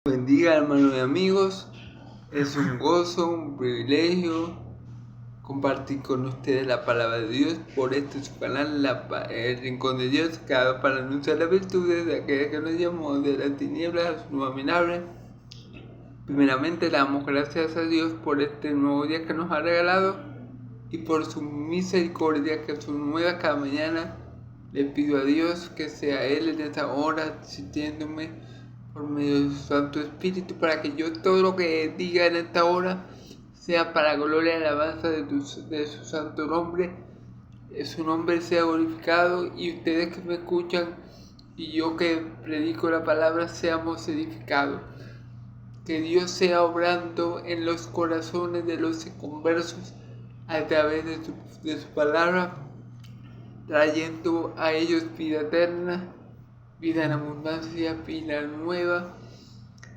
Bendiga, hermanos y amigos. Es un gozo, un privilegio compartir con ustedes la palabra de Dios por su canal, el Rincón de Dios, creado para anunciar las virtudes de aquel que nos llamó de las tinieblas a su luz admirable. Primeramente, le damos gracias a Dios por este nuevo día que nos ha regalado y por su misericordia que son nuevas cada mañana. Le pido a Dios que sea Él en esta hora asistiéndome por medio de su Santo Espíritu, para que yo todo lo que diga en esta hora sea para gloria y alabanza de su santo nombre. Su nombre sea glorificado y ustedes que me escuchan y yo que predico la palabra seamos edificados. Que Dios sea obrando en los corazones de los conversos a través de su palabra, trayendo a ellos vida eterna, vida en abundancia, vida nueva.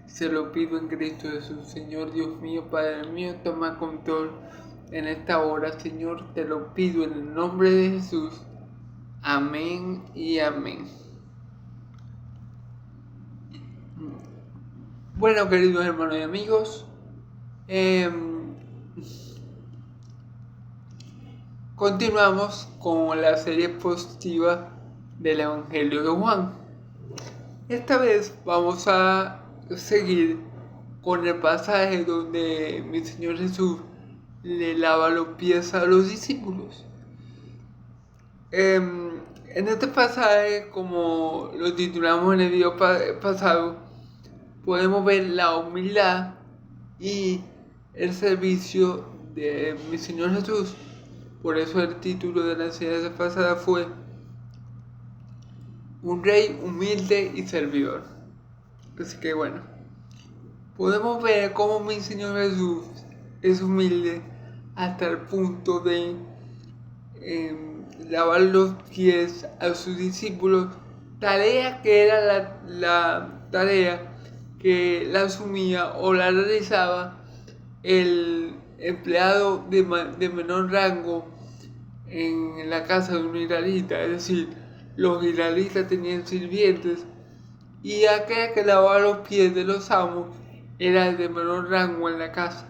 Se lo pido en Cristo Jesús. Señor Dios mío, Padre mío, toma control en esta hora, Señor, te lo pido en el nombre de Jesús. Amén y amén. Bueno, queridos hermanos y amigos, continuamos con la serie expositiva del Evangelio de Juan. Esta vez vamos a seguir con el pasaje donde mi Señor Jesús le lava los pies a los discípulos. En este pasaje, como lo titulamos en el video pasado, podemos ver la humildad y el servicio de mi Señor Jesús. Por eso el título de la enseñanza pasada fue Un rey humilde y servidor. Así que bueno, podemos ver cómo mi Señor Jesús es humilde hasta el punto de lavar los pies a sus discípulos, tarea que era la tarea que la asumía o la realizaba el empleado de menor rango en la casa de un israelita. Es decir, los israelitas tenían sirvientes y aquel que lavaba los pies de los amos era el de menor rango en la casa.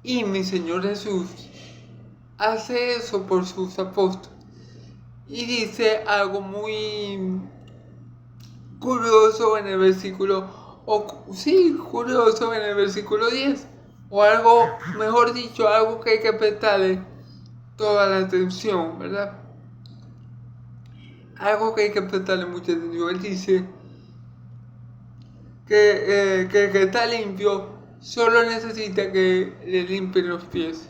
Y mi Señor Jesús hace eso por sus apóstoles y dice algo muy curioso en el versículo, curioso en el versículo 10, o algo, mejor dicho, algo que hay que prestarle toda la atención, ¿verdad? Algo que hay que prestarle mucha atención. Él dice que el que está limpio solo necesita que le limpien los pies.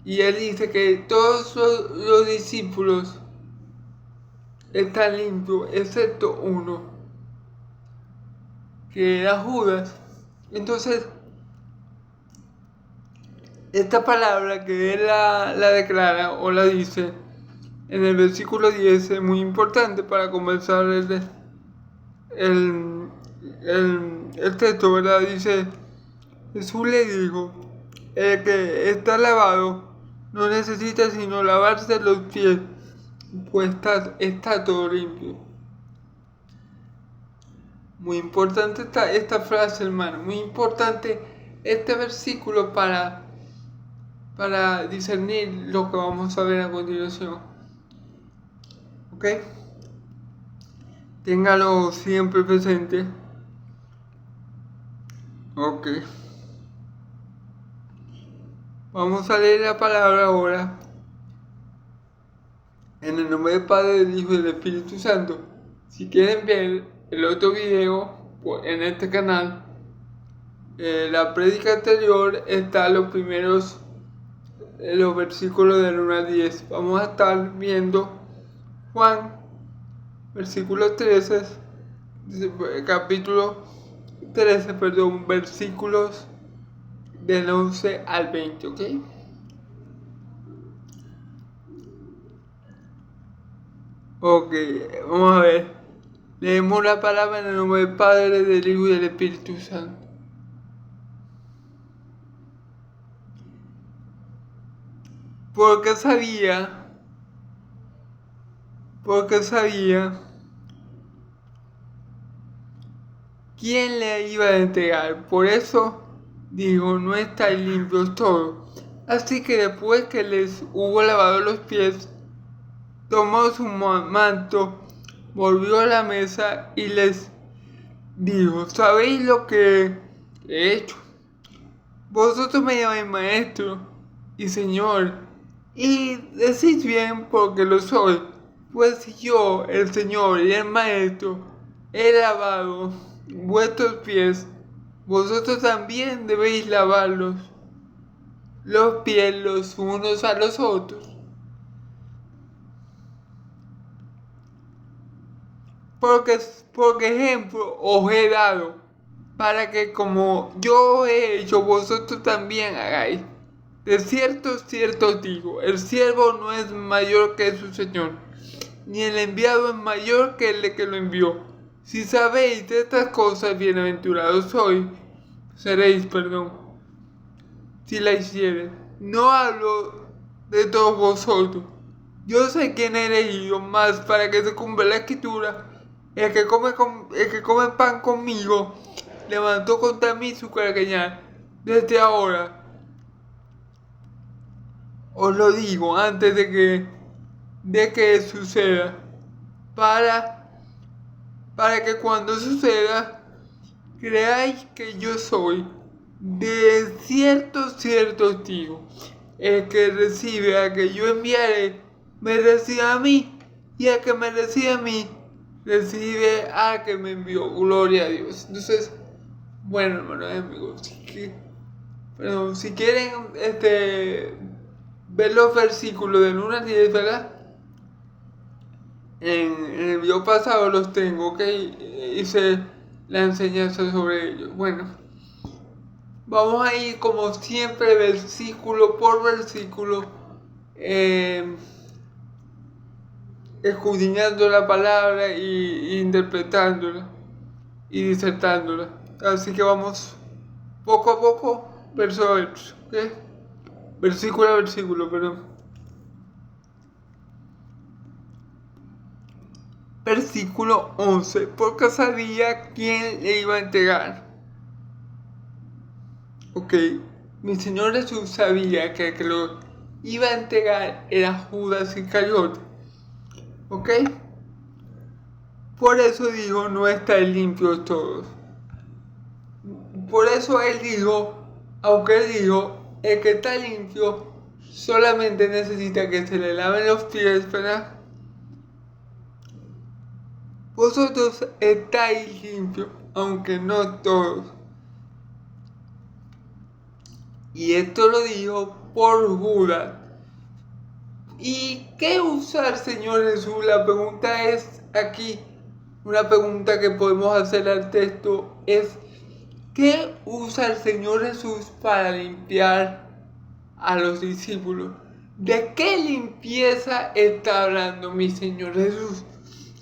Y él dice que todos los discípulos están limpios, excepto uno, que era Judas. Entonces, esta palabra que él la declara o la dice en el versículo 10 es muy importante para comenzar el texto, ¿verdad? Dice, Jesús le dijo, el que está lavado no necesita sino lavarse los pies, pues está todo limpio. Muy importante esta frase, hermano, muy importante este versículo para discernir lo que vamos a ver a continuación. ¿Ok? Téngalo siempre presente. Ok. Vamos a leer la palabra ahora. En el nombre del Padre, del Hijo y del Espíritu Santo. Si quieren ver el otro video en este canal, la prédica anterior está los versículos del 1 al 10. Vamos a estar viendo Juan, versículo 13, capítulo 13, versículos del 11 al 20, ¿ok? Ok, vamos a ver. Leemos la palabra en el nombre del Padre, del Hijo y del Espíritu Santo. Porque sabía quién le iba a entregar. Por eso digo, no estáis limpios todos. Así que después que les hubo lavado los pies, tomó su manto, volvió a la mesa y les dijo: ¿sabéis lo que he hecho? Vosotros me llamáis maestro y señor, y decís bien porque lo soy, pues si yo, el señor y el maestro, he lavado vuestros pies, vosotros también debéis lavarlos los pies los unos a los otros. Porque por ejemplo os he dado, para que como yo he hecho, vosotros también hagáis. De cierto os digo, el siervo no es mayor que su señor, ni el enviado es mayor que el que lo envió. Si sabéis de estas cosas, bienaventurados seréis, si la hiciereis. No hablo de todos vosotros. Yo sé quién he elegido, más para que se cumpla la escritura. El que come pan conmigo levantó contra mí su carcañal. Desde ahora os lo digo antes de que suceda, para que cuando suceda creáis que yo soy. De cierto os digo, el que recibe a que yo enviaré, me recibe a mí, y el que me recibe a mí, recibe a que me envió. Gloria a Dios. Entonces, bueno, hermanos y amigos, si quieren ver los versículos del 1 al 10, ¿verdad? En el video pasado los tengo, ¿ok? Hice la enseñanza sobre ellos. Bueno, vamos a ir como siempre versículo por versículo, escudriñando la palabra y interpretándola y disertándola. Así que vamos poco a poco, verso a verso, ¿ok? Versículo a versículo, perdón. Versículo 11. Porque sabía quién le iba a entregar. Ok, mi Señor Jesús sabía que el que lo iba a entregar era Judas Iscariote. Ok. Por eso dijo: no estáis limpios todos. Por eso él dijo, aunque él dijo, el que está limpio solamente necesita que se le laven los pies, ¿verdad? Vosotros estáis limpios, aunque no todos. Y esto lo dijo por Judas. ¿Y qué usa el Señor Jesús? La pregunta es aquí, una pregunta que podemos hacer al texto es: ¿qué usa el Señor Jesús para limpiar a los discípulos? ¿De qué limpieza está hablando mi Señor Jesús?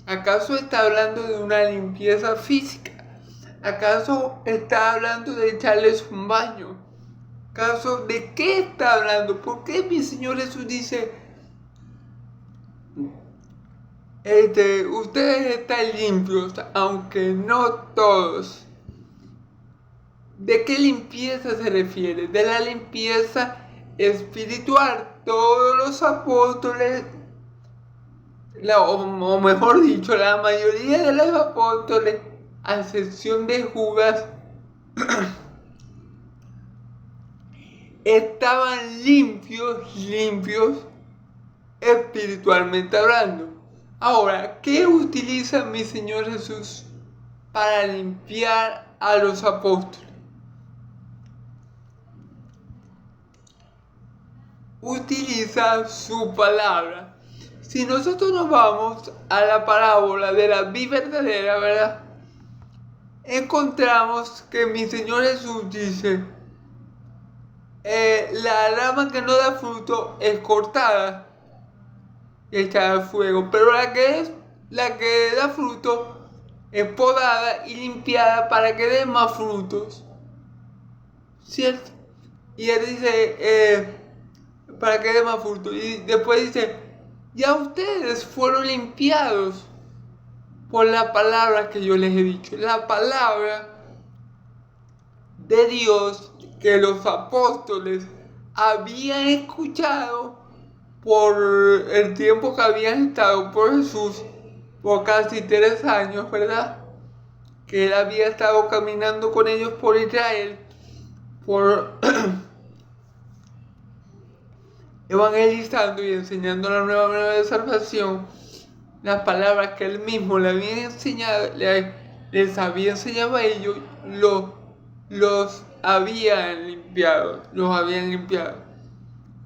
¿Acaso está hablando de una limpieza física? ¿Acaso está hablando de echarles un baño? ¿Acaso de qué está hablando? ¿Por qué mi Señor Jesús dice: ustedes están limpios, aunque no todos? ¿De qué limpieza se refiere? De la limpieza espiritual. Todos los apóstoles, o mejor dicho, la mayoría de los apóstoles, a excepción de Judas, estaban limpios espiritualmente hablando. Ahora, ¿qué utiliza mi Señor Jesús para limpiar a los apóstoles? Utiliza su palabra. Si nosotros nos vamos a la parábola de la vid verdadera, ¿verdad? Encontramos que mi Señor Jesús dice: la rama que no da fruto es cortada y echada al fuego, pero la que da fruto es podada y limpiada para que dé más frutos, ¿cierto? Y él dice, para que dé más fruto, y después dice: ya ustedes fueron limpiados por la palabra que yo les he dicho. La palabra de Dios que los apóstoles habían escuchado por el tiempo que habían estado por Jesús, por casi 3 años, ¿verdad? Que él había estado caminando con ellos por Israel, por evangelizando y enseñando la nueva manera de salvación, las palabras que él mismo le había enseñado, les había enseñado a ellos, los habían limpiado.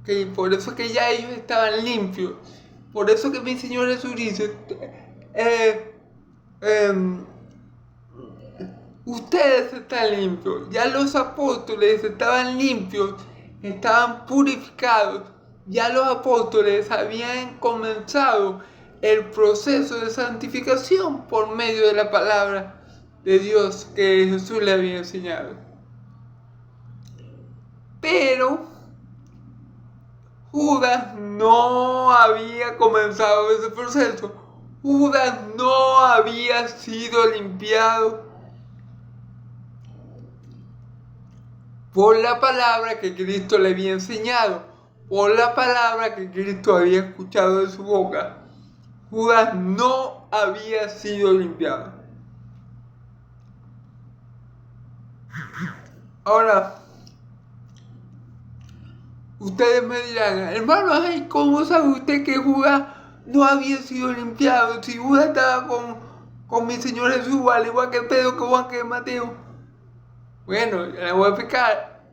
Okay, por eso que ya ellos estaban limpios. Por eso que mi Señor Jesús dice, ustedes están limpios. Ya los apóstoles estaban limpios, estaban purificados. Ya los apóstoles habían comenzado el proceso de santificación por medio de la palabra de Dios que Jesús le había enseñado. Pero Judas no había comenzado ese proceso. Judas no había sido limpiado por la palabra que Cristo le había enseñado, por la palabra que Cristo había escuchado de su boca. Judas no había sido limpiado. Ahora, ustedes me dirán, hermano, ay, ¿cómo sabe usted que Judas no había sido limpiado? Si Judas estaba con mi Señor Jesús, al igual que Pedro, que Juan, que Mateo. Bueno, le voy a explicar.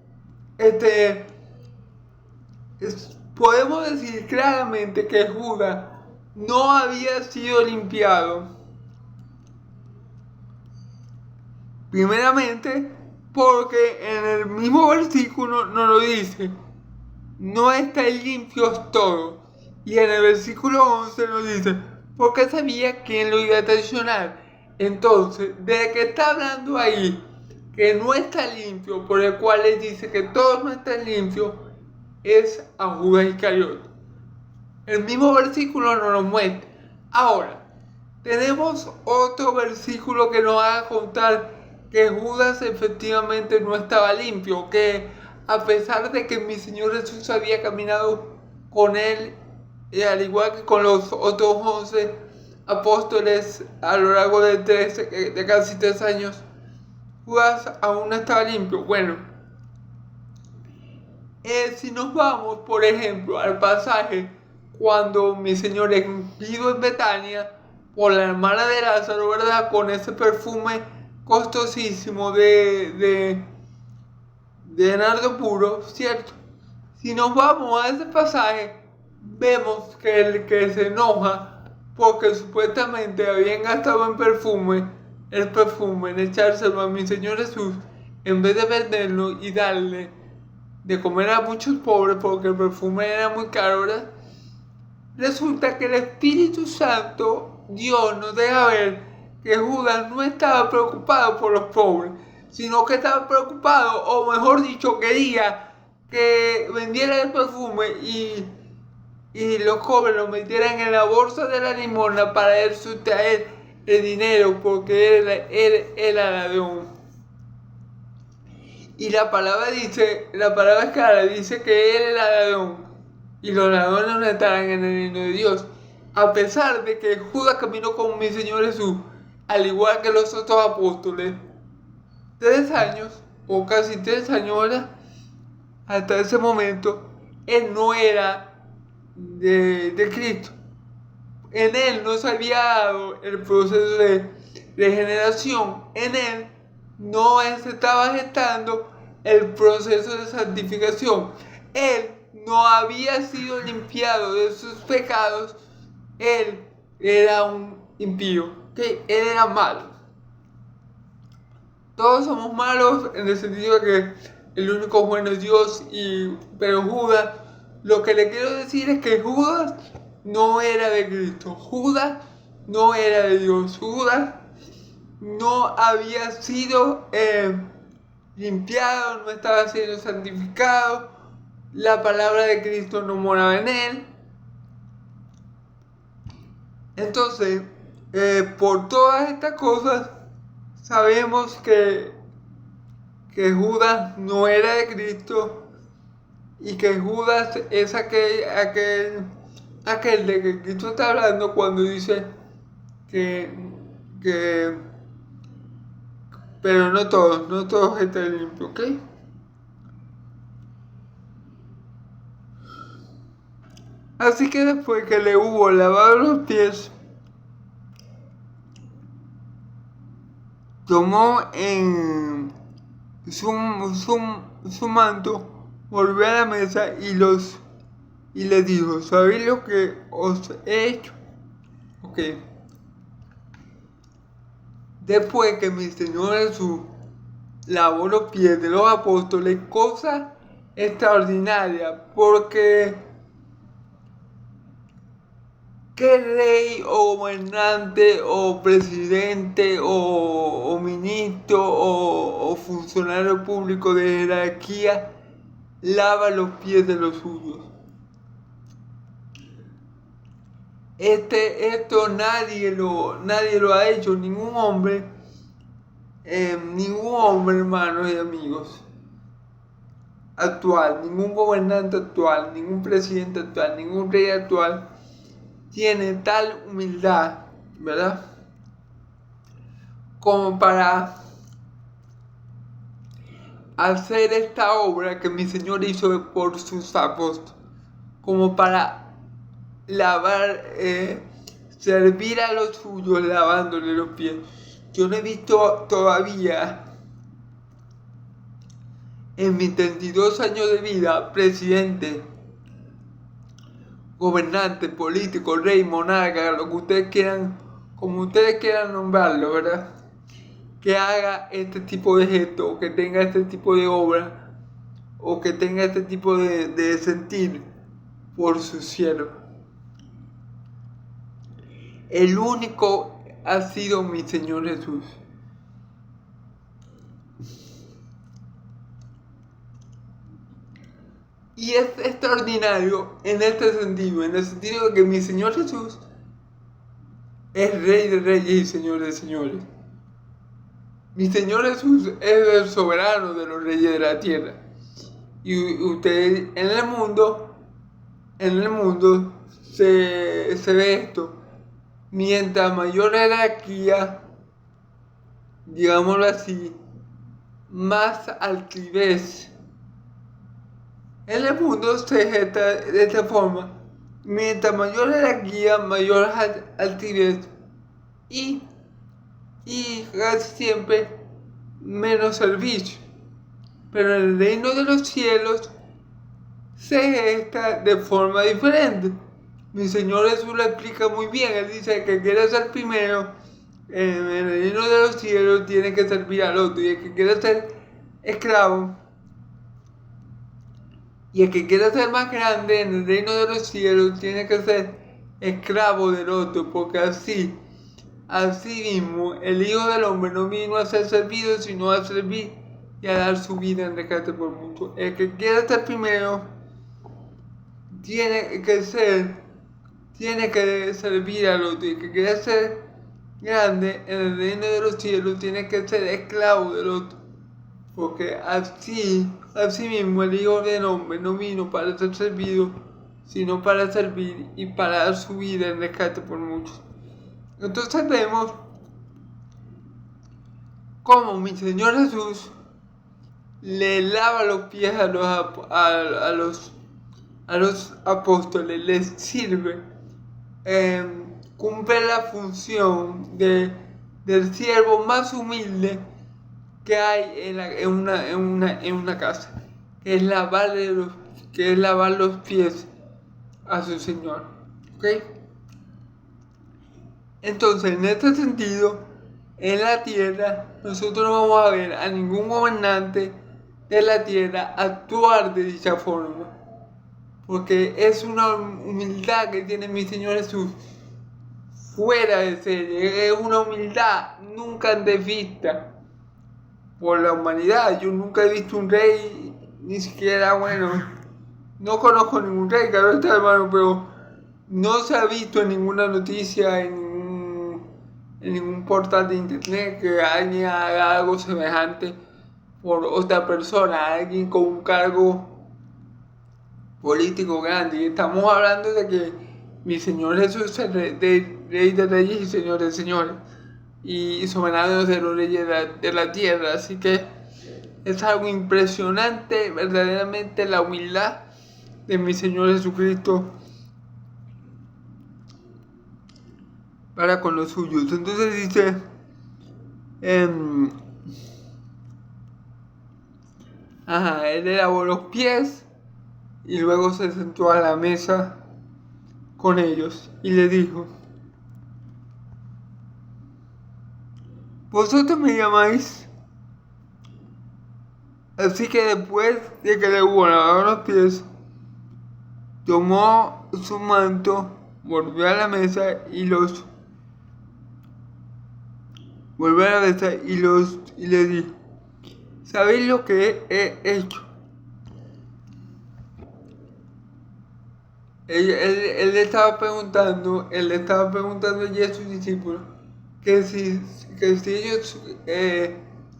Podemos decir claramente que Judas no había sido limpiado. Primeramente, porque en el mismo versículo nos lo dice, no estáis limpios todos. Y en el versículo 11 nos dice, porque sabía quién lo iba a traicionar. Entonces, desde que está hablando ahí, que no está limpio, por el cual les dice que todos no están limpios, es a Judas Iscariote. El mismo versículo nos lo muestra. Ahora, tenemos otro versículo que nos va a contar que Judas efectivamente no estaba limpio, que a pesar de que mi Señor Jesús había caminado con él, al igual que con los otros 11 apóstoles a lo largo de casi 3 años, Judas aún no estaba limpio. Bueno, si nos vamos, por ejemplo, al pasaje cuando mi Señor es ungido en Betania por la hermana de Lázaro, ¿verdad? Con ese perfume costosísimo de nardo puro, ¿cierto? Si nos vamos a ese pasaje, vemos que el que se enoja porque supuestamente habían gastado el perfume en echárselo a mi Señor Jesús, en vez de venderlo y darle de comer a muchos pobres porque el perfume era muy caro, ¿verdad? Resulta que el Espíritu Santo, Dios, nos deja ver que Judas no estaba preocupado por los pobres, sino que estaba preocupado, o mejor dicho, quería que vendiera el perfume y los pobres lo metieran en la bolsa de la limosna para él sustraer el dinero, porque él era ladrón. Y la palabra es clara, dice que él era ladrón. Y los ladrones no estarán en el reino de Dios. A pesar de que Judas caminó con mi Señor Jesús, al igual que los otros apóstoles, 3 años, o casi 3 años, ¿verdad? Hasta ese momento, él no era de Cristo. En él no se había dado el proceso de regeneración. En él no se estaba gestando el proceso de santificación. Él no había sido limpiado de sus pecados. Él era un impío, ¿okay? Él era malo. Todos somos malos en el sentido de que el único bueno es Dios, pero Judas, lo que le quiero decir es que Judas no era de Cristo. Judas no era de Dios. Judas no había sido limpiado, no estaba siendo santificado. La palabra de Cristo no moraba en él. Entonces, por todas estas cosas sabemos que Judas no era de Cristo y que Judas es aquel de que Cristo está hablando cuando dice que pero no todos están limpios, ¿ok? Así que después que le hubo lavado los pies, tomó en su manto, volvió a la mesa y les dijo: ¿sabéis lo que os he hecho? Ok. Después que mi Señor Jesús lavó los pies de los apóstoles, cosa extraordinaria, porque ¿qué rey o gobernante o presidente o ministro o funcionario público de jerarquía lava los pies de los suyos? Esto nadie lo ha hecho, ningún hombre, hermanos y amigos, actual, ningún gobernante actual, ningún presidente actual, ningún rey actual tiene tal humildad, ¿verdad? Como para hacer esta obra que mi Señor hizo por sus apóstoles, como para lavar, servir a los suyos lavándole los pies. Yo no he visto todavía en mis 32 años de vida presidente, gobernante, político, rey, monarca, lo que ustedes quieran, como ustedes quieran nombrarlo, ¿verdad? Que haga este tipo de gesto, o que tenga este tipo de obra, o que tenga este tipo de sentir por su siervo. El único ha sido mi Señor Jesús. Y es extraordinario en este sentido, en el sentido de que mi Señor Jesús es Rey de Reyes y Señor de Señores. Mi Señor Jesús es el soberano de los reyes de la tierra. Y ustedes en el mundo se ve esto. Mientras mayor jerarquía, digámoslo así, más altivez. En el mundo se gesta de esta forma. Mientras mayor jerarquía, mayor altivez y casi siempre menos servicio. Pero en el reino de los cielos se gesta de forma diferente. Mi Señor Jesús lo explica muy bien. Él dice que quiere ser primero en el reino de los cielos tiene que servir al otro, y el que quiere ser esclavo y el que quiere ser más grande en el reino de los cielos tiene que ser esclavo del otro, porque así mismo el Hijo del Hombre no vino a ser servido, sino a servir y a dar su vida en rescate por muchos. El que quiere ser primero tiene que servir al otro, y el que quiere ser grande en el reino de los cielos tiene que ser esclavo del otro, porque así mismo el Hijo del Hombre no vino para ser servido, sino para servir y para dar su vida en rescate por muchos. Entonces vemos cómo mi Señor Jesús le lava los pies a los apóstoles, les sirve, cumple la función del siervo más humilde que hay en una casa, que es lavar los pies a su Señor. ¿Ok? Entonces, en este sentido, en la tierra, nosotros no vamos a ver a ningún gobernante de la tierra actuar de dicha forma, porque es una humildad que tiene mi Señor Jesús fuera de serie, es una humildad nunca antes vista por la humanidad. Yo nunca he visto un rey, ni siquiera, no conozco ningún rey, claro está, hermano, pero no se ha visto en ninguna noticia, en en ningún portal de internet que alguien haga algo semejante por otra persona, alguien con un cargo político grande. Y estamos hablando de que mi Señor Jesús es Rey de Reyes y Señor de Señores, y soberano de los reyes de la tierra. Así que es algo impresionante, verdaderamente, la humildad de mi Señor Jesucristo para con los suyos. Entonces dice, él le lavó los pies y luego se sentó a la mesa con ellos y le dijo: vosotros me llamáis. Así que después de que le hubo lavado los pies, tomó su manto, volvió a la mesa y le dijo: ¿sabéis lo que he hecho? Él le estaba preguntando allí a sus discípulos que si ellos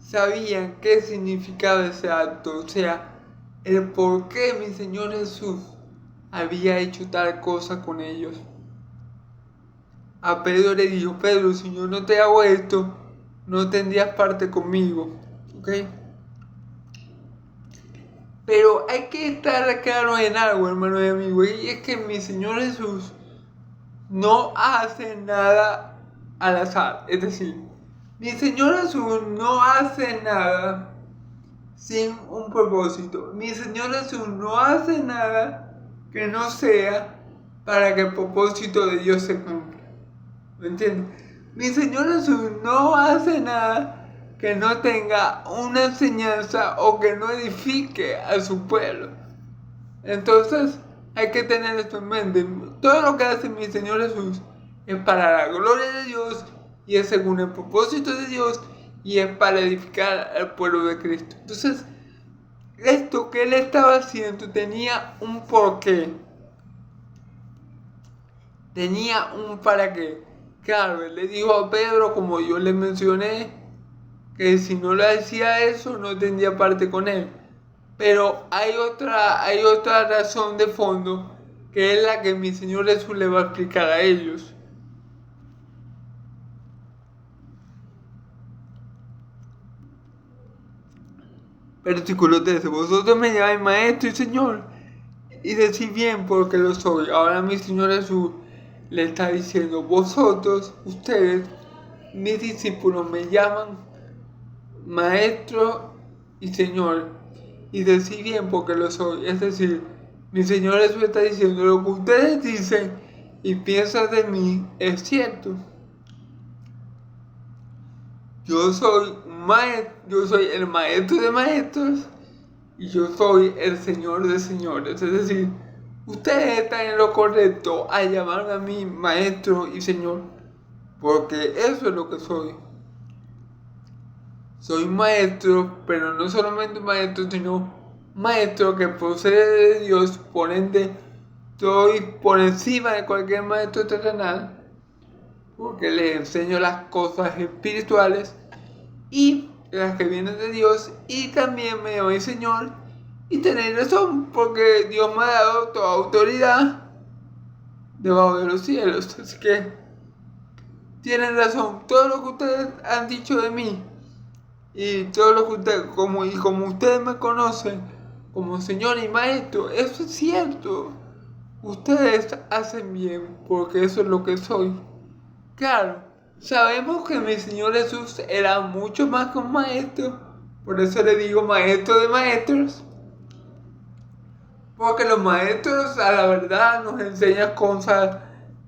sabían qué significaba ese acto, o sea, el por qué mi Señor Jesús había hecho tal cosa con ellos. A Pedro le dijo: Pedro, si yo no te hago esto, no tendrías parte conmigo, ¿ok? Pero hay que estar claro en algo, hermano y amigo, y es que mi Señor Jesús no hace nada al azar. Es decir, mi Señor Jesús no hace nada sin un propósito. Mi Señor Jesús no hace nada que no sea para que el propósito de Dios se cumpla. ¿Me entiendes? Mi Señor Jesús no hace nada que no tenga una enseñanza o que no edifique a su pueblo. Entonces hay que tener esto en mente. Todo lo que hace mi Señor Jesús es para la gloria de Dios y es según el propósito de Dios y es para edificar al pueblo de Cristo. Entonces, esto que él estaba haciendo tenía un porqué, tenía un para qué. Claro, él le dijo a Pedro, como yo le mencioné, que si no le hacía eso no tendría parte con él. Pero hay otra razón de fondo, que es la que mi Señor Jesús le va a explicar a ellos. Versículo 13: vosotros me llamáis maestro y Señor, y decís bien porque lo soy. Ahora mi Señor Jesús le está diciendo: ustedes, mis discípulos, me llaman maestro y Señor, y decís bien porque lo soy. Es decir, mi Señor Jesús está diciendo: lo que ustedes dicen y piensan de mí es cierto. Yo soy el maestro de maestros y yo soy el Señor de señores. Es decir, ustedes están en lo correcto al llamarme a mí maestro y Señor, porque eso es lo que soy. Soy maestro, pero no solamente un maestro, sino maestro que procede de Dios. Por ende, estoy por encima de cualquier maestro terrenal, porque les enseño las cosas espirituales y las que vienen de Dios, y también me llamáis Señor, y tenéis razón, porque Dios me ha dado toda autoridad debajo de los cielos. Así que tienen razón. Todo lo que ustedes han dicho de mí y todo lo que ustedes, como ustedes me conocen como Señor y Maestro, eso es cierto. Ustedes hacen bien, porque eso es lo que soy. Claro, sabemos que mi Señor Jesús era mucho más que un maestro, por eso le digo maestro de maestros, porque los maestros a la verdad nos enseñan cosas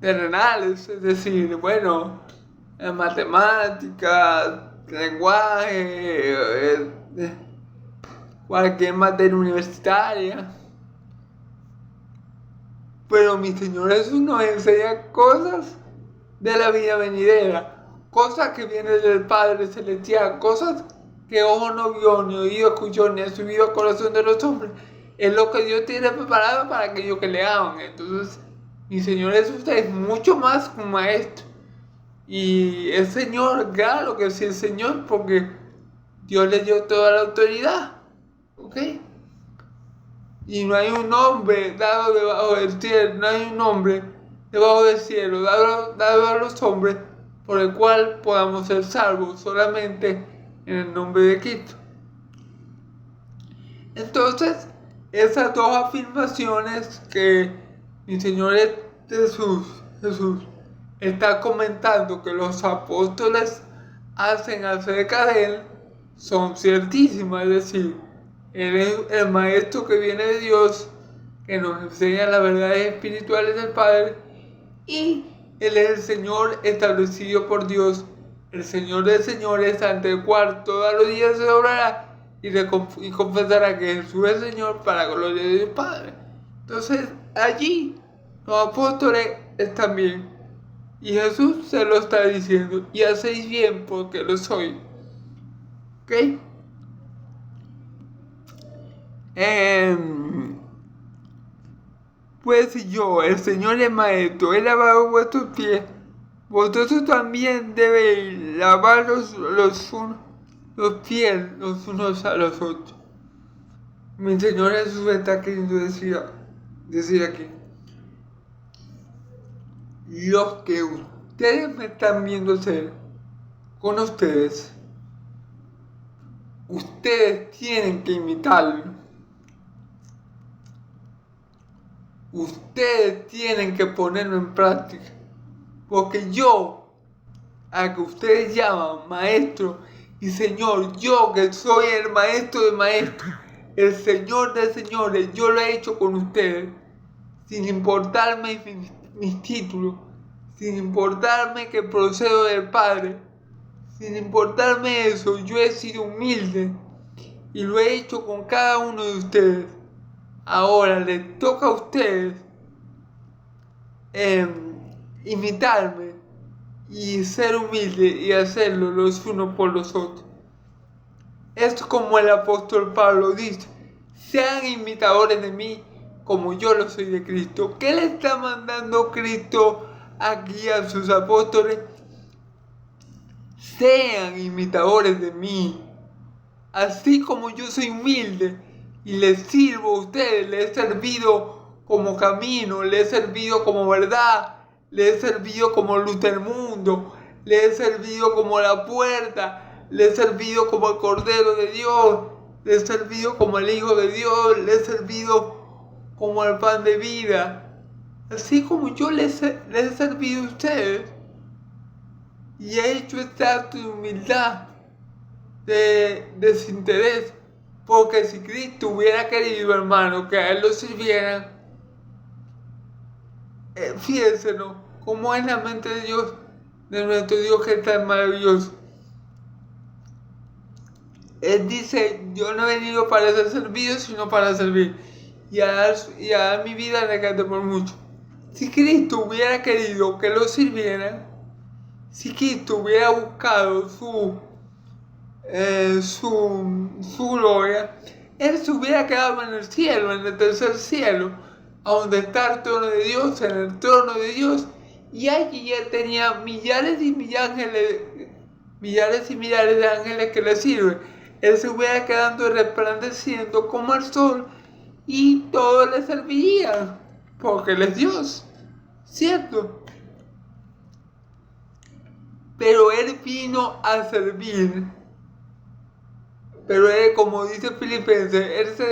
terrenales, es decir, bueno, matemáticas, lenguaje, cualquier materia universitaria. Pero mi Señor Jesús nos enseña cosas de la vida venidera, cosas que vienen del Padre Celestial, cosas que ojo no vio, ni oído escuchó, ni ha subido al corazón de los hombres. Es lo que Dios tiene preparado para aquellos que le aman. Entonces, mi Señor Jesús es mucho más que un maestro. Y el Señor, claro que sí, el Señor, porque Dios le dio toda la autoridad. ¿Ok? Y no hay un nombre dado debajo del cielo, no hay un nombre debajo del cielo dado a los hombres por el cual podamos ser salvos, solamente en el nombre de Cristo. Entonces, esas dos afirmaciones que mi Señor Jesús está comentando que los apóstoles hacen acerca de Él son ciertísimas, es decir, Él es el Maestro que viene de Dios, que nos enseña las verdades espirituales del Padre, y Él es el Señor establecido por Dios, el Señor de señores, ante el cual todos los días se doblará y confesará que Jesús es el Señor para la gloria de Dios Padre. Entonces, allí los apóstoles están bien, y Jesús se lo está diciendo, y hacéis bien porque lo soy. ¿Ok? Pues si yo, el Señor es Maestro, he lavado vuestros pies, vosotros también debéis lavaros los pies los unos a los otros. Mi Señor Jesús está queriendo decir aquí: lo que ustedes me están viendo hacer con ustedes tienen que imitarlo. Ustedes tienen que ponerlo en práctica. Porque yo, a que ustedes llaman maestro y señor, yo que soy el maestro de maestros, el señor de señores, yo lo he hecho con ustedes, sin importarme mis títulos, sin importarme que procedo del Padre, sin importarme eso, yo he sido humilde y lo he hecho con cada uno de ustedes. Ahora les toca a ustedes imitarme y ser humilde y hacerlo los unos por los otros. Es como el apóstol Pablo dice: sean imitadores de mí como yo lo soy de Cristo. ¿Qué le está mandando Cristo aquí a sus apóstoles? Sean imitadores de mí, así como yo soy humilde y les sirvo a ustedes, les he servido como camino, les he servido como verdad, les he servido como luz del mundo, les he servido como la puerta, les he servido como el Cordero de Dios, les he servido como el Hijo de Dios, les he servido como el pan de vida, así como yo les he servido a ustedes. Y he hecho este acto de humildad, de desinterés, porque si Cristo hubiera querido, hermano, que a Él lo sirvieran, fíjense, ¿no?, cómo es la mente de Dios, de nuestro Dios, que es tan maravilloso. Él dice: yo no he venido para ser servido, sino para servir, y a dar mi vida en rescate por mucho. Si Cristo hubiera querido que lo sirvieran, si Cristo hubiera buscado su gloria, Él se hubiera quedado en el cielo, en el tercer cielo, a donde está el trono de Dios, en el trono de Dios, y allí Él tenía millares y millares de ángeles que le sirven. Él se hubiera quedado resplandeciendo como el sol, y todos le servirían, porque Él es Dios, ¿cierto? Pero Él vino a servir. Pero Él, como dice Filipenses, Él se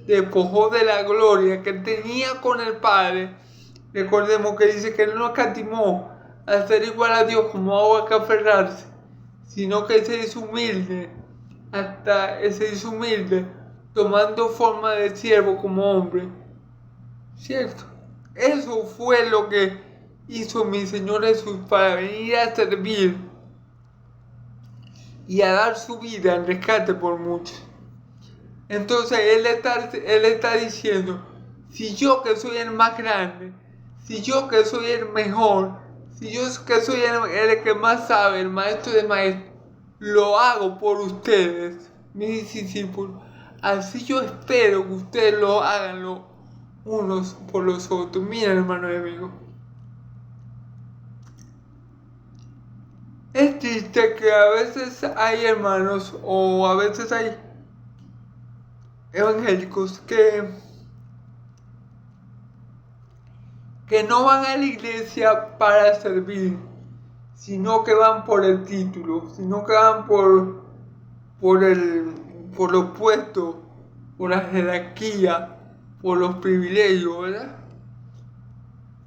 despojó de la gloria que tenía con el Padre. Recordemos que dice que Él no escatimó a ser igual a Dios como agua que aferrarse, sino que se hizo humilde, tomando forma de siervo como hombre. ¿Cierto? Eso fue lo que hizo mi Señor Jesús para venir a servir y a dar su vida en rescate por muchos. Entonces Él está diciendo: si yo, que soy el más grande, si yo, que soy el mejor, si yo, que soy el que más sabe, el maestro de maestros, lo hago por ustedes, mis discípulos, así yo espero que ustedes lo hagan unos por los otros. Miren, hermano y amigo, Es triste que a veces hay hermanos o a veces hay evangélicos que no van a la iglesia para servir, sino que van por el título, sino que van por los puestos, por la jerarquía, por los privilegios, ¿verdad?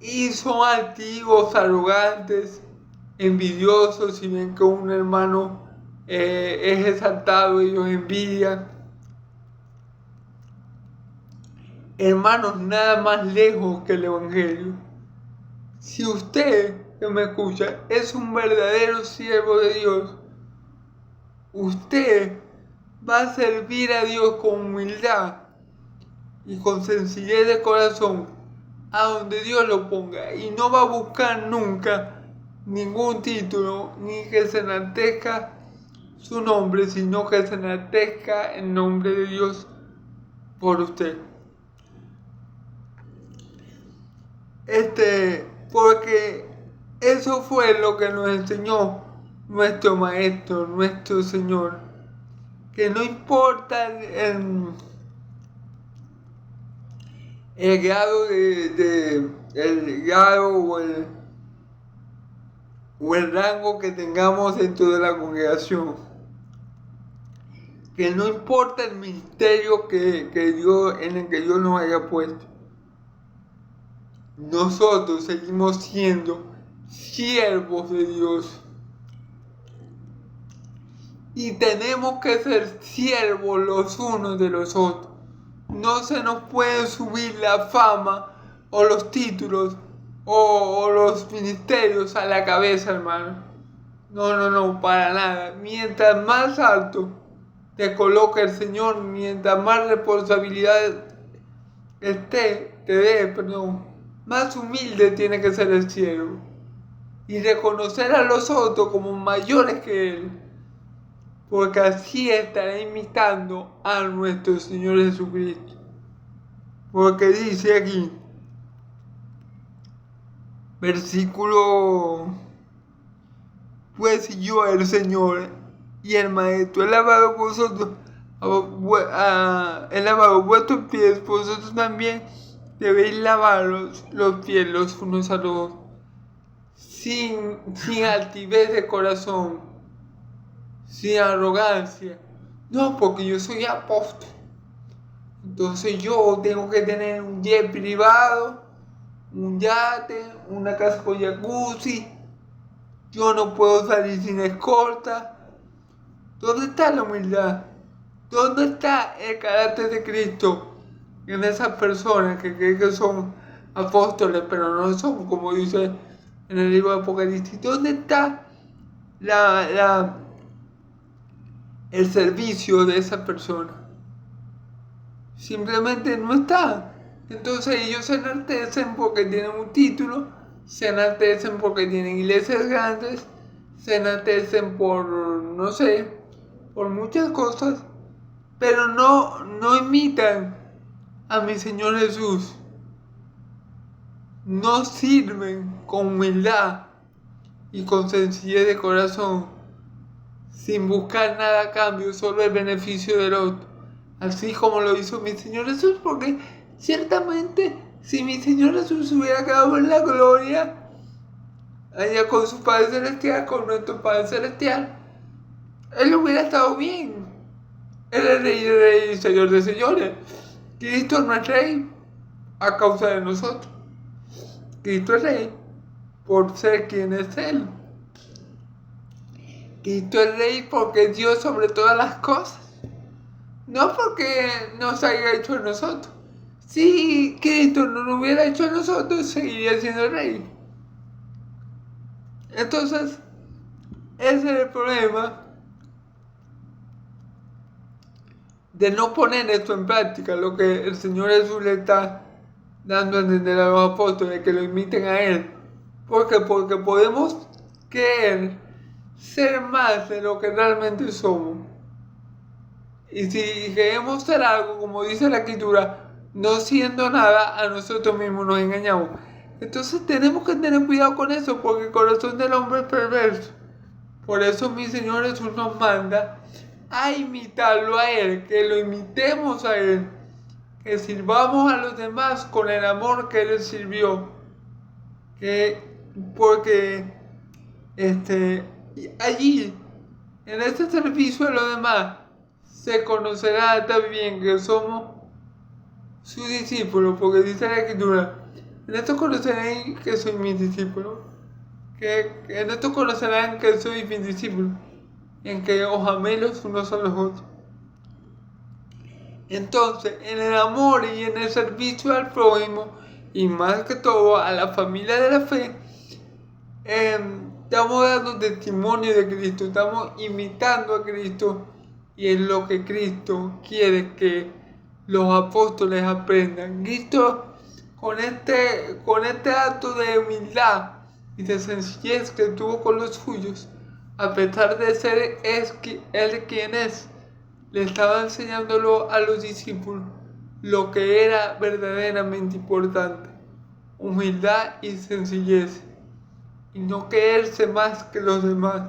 Y son altivos, arrogantes, envidiosos. Si ven que un hermano es exaltado, ellos envidian. Hermanos, nada más lejos que el Evangelio. Si usted que me escucha es un verdadero siervo de Dios, usted va a servir a Dios con humildad y con sencillez de corazón a donde Dios lo ponga, y no va a buscar nunca ningún título ni que se enaltezca su nombre, sino que se enaltezca el nombre de Dios por usted. Porque eso fue lo que nos enseñó nuestro Maestro, nuestro Señor, que no importa el grado el grado o el rango que tengamos dentro de la congregación, que no importa el ministerio en el que Dios nos haya puesto, nosotros seguimos siendo siervos de Dios. Y tenemos que ser siervos los unos de los otros. No se nos puede subir la fama o los títulos o los ministerios a la cabeza, hermano. No, para nada. Mientras más alto te coloca el Señor, mientras más responsabilidad más humilde tiene que ser el siervo. Y reconocer a los otros como mayores que él. Porque así estará imitando a nuestro Señor Jesucristo. Porque dice aquí, versículo, pues yo el Señor y el Maestro he lavado vuestros pies, vosotros también debéis lavar los pies los unos a los otros, sin altivez de corazón, sin arrogancia. No, porque yo soy apóstol, entonces yo tengo que tener un jet privado, un yate, una casa con jacuzzi. Yo no puedo salir sin escolta. ¿Dónde está la humildad? ¿Dónde está el carácter de Cristo en esas personas que creen que son apóstoles, pero no son, como dice en el libro de Apocalipsis? ¿Dónde está el servicio de esa persona? Simplemente no está. Entonces ellos se enaltecen porque tienen un título, se enaltecen porque tienen iglesias grandes, se enaltecen por muchas cosas, pero no imitan a mi Señor Jesús. No sirven con humildad y con sencillez de corazón, sin buscar nada a cambio, solo el beneficio del otro, así como lo hizo mi Señor Jesús. Porque ciertamente, si mi Señor Jesús hubiera quedado en la gloria, allá con su Padre Celestial, con nuestro Padre Celestial, Él hubiera estado bien. Él es Rey de Reyes y Señor de Señores. Cristo no es Rey a causa de nosotros. Cristo es Rey por ser quien es Él. Cristo es Rey porque es Dios sobre todas las cosas. No porque nos haya hecho a nosotros. Si Cristo no lo hubiera hecho a nosotros, seguiría siendo Rey. Entonces, ese es el problema de no poner esto en práctica, lo que el Señor Jesús le está dando a entender a los apóstoles, que lo imiten a Él. ¿Por qué? Porque podemos creer ser más de lo que realmente somos. Y si queremos ser algo, como dice la Escritura, no siendo nada, a nosotros mismos nos engañamos. Entonces tenemos que tener cuidado con eso, porque el corazón del hombre es perverso. Por eso mi Señor Jesús nos manda a imitarlo a Él, que lo imitemos a Él, que sirvamos a los demás con el amor que Él sirvió, porque allí, en este servicio a los demás, se conocerá también que somos sus discípulos, porque dice la Escritura, en esto conocerán que soy mi discípulo, que en esto conocerán que soy mi discípulo, en que os améis los unos a los otros. Entonces, en el amor y en el servicio al prójimo, y más que todo a la familia de la fe, estamos dando testimonio de Cristo, estamos imitando a Cristo, y es lo que Cristo quiere que los apóstoles aprendan. Cristo, con este acto de humildad y de sencillez que tuvo con los suyos, a pesar de ser Él quien es, le estaba enseñándolo a los discípulos lo que era verdaderamente importante: humildad y sencillez, y no creerse más que los demás,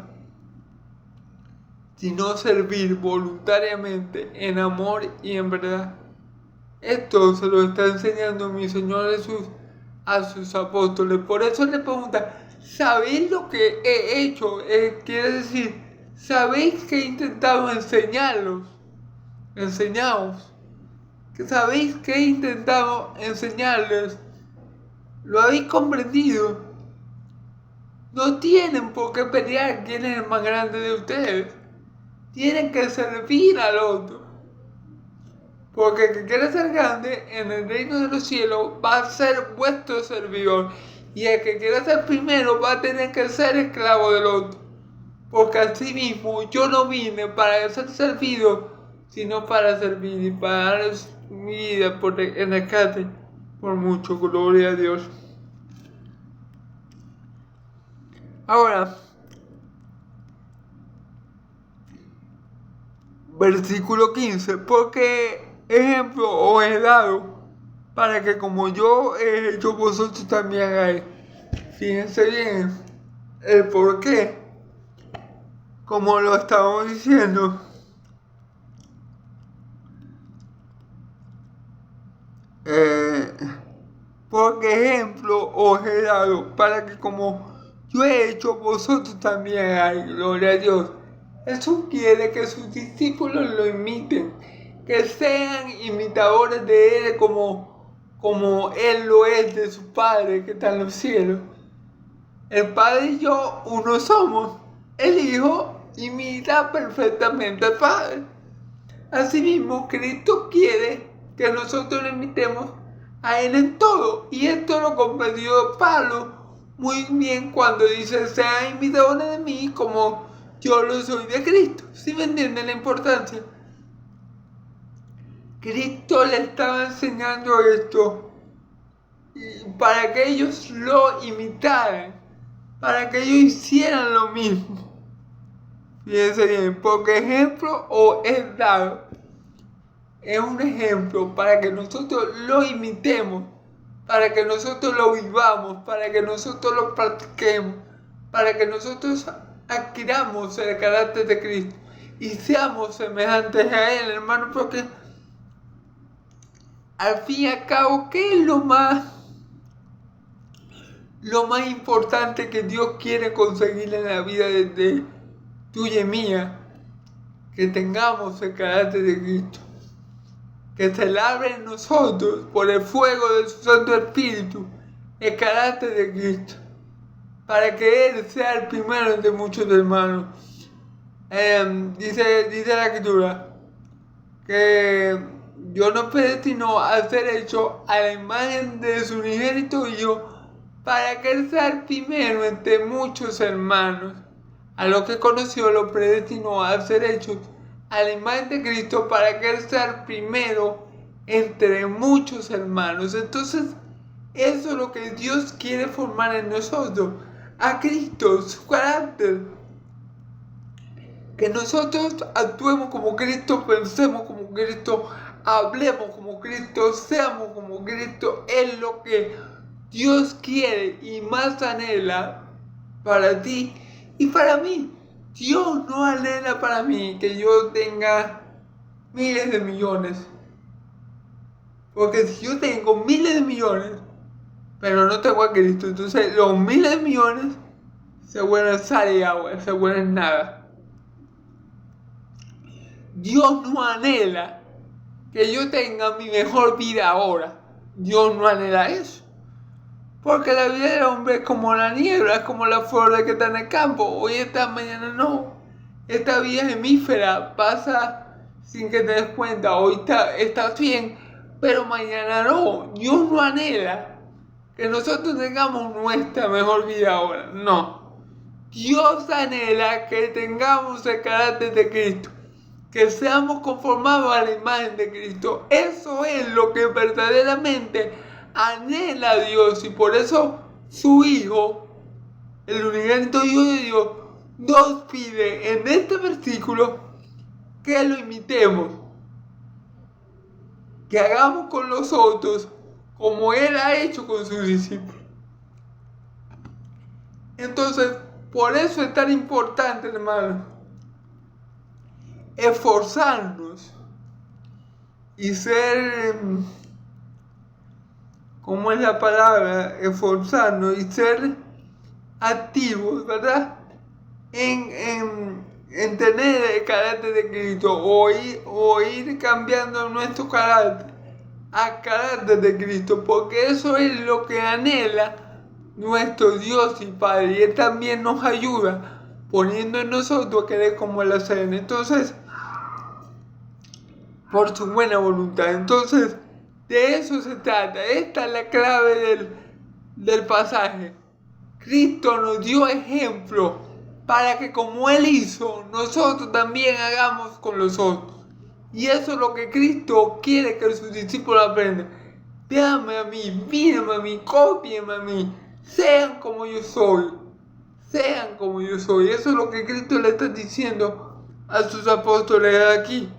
sino servir voluntariamente en amor y en verdad. Esto se lo está enseñando mi Señor Jesús a sus apóstoles. Por eso le pregunta: ¿sabéis lo que he hecho? Quiere decir, ¿sabéis que he intentado enseñaros? ¿Sabéis que he intentado enseñarles? ¿Lo habéis comprendido? No tienen por qué pelear quién es el más grande de ustedes. Tienen que servir al otro. Porque el que quiere ser grande en el reino de los cielos va a ser vuestro servidor. Y el que quiere ser primero va a tener que ser esclavo del otro. Porque así mismo yo no vine para ser servido, sino para servir y para dar mi vida en rescate por mucho. Gloria a Dios. Ahora, versículo 15, porque ejemplo os he dado para que como yo he hecho vosotros también hagáis. Fíjense bien el por qué, como lo estamos diciendo. Porque ejemplo os he dado para que como yo he hecho vosotros también hagáis. Gloria a Dios. Jesús quiere que sus discípulos lo imiten, que sean imitadores de Él como Él lo es de su Padre que está en los cielos. El Padre y yo uno somos. El Hijo imita perfectamente al Padre. Asimismo, Cristo quiere que nosotros lo imitemos a Él en todo. Y esto lo comprendió Pablo muy bien cuando dice: sean imitadores de mí como yo lo soy de Cristo. ¿Sí me entienden la importancia? Cristo le estaba enseñando esto para que ellos lo imitaran, para que ellos hicieran lo mismo. Fíjense bien, porque ejemplo os he dado. Es un ejemplo para que nosotros lo imitemos, para que nosotros lo vivamos, para que nosotros lo practiquemos, para que nosotros adquiramos el carácter de Cristo y seamos semejantes a Él, hermano, porque al fin y al cabo, ¿qué es lo más importante que Dios quiere conseguir en la vida de tuya y mía? Que tengamos el carácter de Cristo, que se labre en nosotros por el fuego de su Santo Espíritu el carácter de Cristo, para que Él sea el primero entre muchos hermanos. Dice la Escritura que Dios nos predestinó a ser hecho a la imagen de su unigénito Hijo, para que Él sea el primero entre muchos hermanos. A los que conoció lo predestinó a ser hechos a la imagen de Cristo, para que Él sea el primero entre muchos hermanos. Entonces, eso es lo que Dios quiere formar en nosotros, a Cristo, su carácter. Que nosotros actuemos como Cristo, pensemos como Cristo, hablemos como Cristo, seamos como Cristo. Es lo que Dios quiere y más anhela para ti y para mí. Dios no anhela para mí que yo tenga miles de millones. Porque si yo tengo miles de millones, pero no tengo a Cristo, entonces los miles de millones se vuelven sal y agua, se vuelven nada. Dios no anhela que yo tenga mi mejor vida ahora. Dios no anhela eso. Porque la vida del hombre es como la niebla, es como la flor que está en el campo. Hoy está, mañana no. Esta vida es efímera, pasa sin que te des cuenta. Hoy estás bien, pero mañana no. Dios no anhela que nosotros tengamos nuestra mejor vida ahora. No. Dios anhela que tengamos el carácter de Cristo. Que seamos conformados a la imagen de Cristo. Eso es lo que verdaderamente anhela a Dios, y por eso su Hijo, el unigénito Hijo de Dios, nos pide en este versículo que lo imitemos, que hagamos con los otros como Él ha hecho con sus discípulos. Entonces, por eso es tan importante, hermano, esforzarnos y ser, ¿cómo es la palabra? Esforzarnos y ser activos, ¿verdad? En tener el carácter de Cristo, o ir cambiando nuestro carácter al carácter de Cristo, porque eso es lo que anhela nuestro Dios y Padre, y Él también nos ayuda poniendo en nosotros a querer como Él hace. Entonces, por su buena voluntad. Entonces, de eso se trata. Esta es la clave del pasaje. Cristo nos dio ejemplo para que como Él hizo, nosotros también hagamos con los otros. Y eso es lo que Cristo quiere que sus discípulos aprendan. Véanme a mí, mírenme a mí, cópienme a mí. Sean como yo soy. Sean como yo soy. Eso es lo que Cristo le está diciendo a sus apóstoles aquí.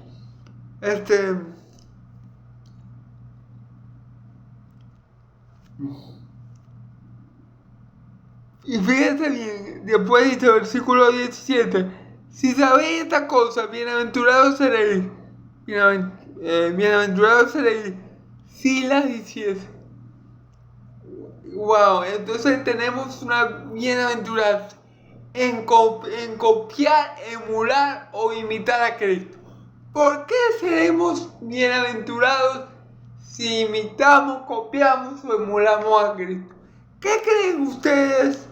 Y fíjense bien, después dice versículo 17, si sabéis estas cosas, bienaventurados seréis, bienaventurados seréis si las hiciese. Wow, entonces tenemos una bienaventuranza en copiar, emular o imitar a Cristo. ¿Por qué seremos bienaventurados si imitamos, copiamos o emulamos a Cristo? ¿Qué creen ustedes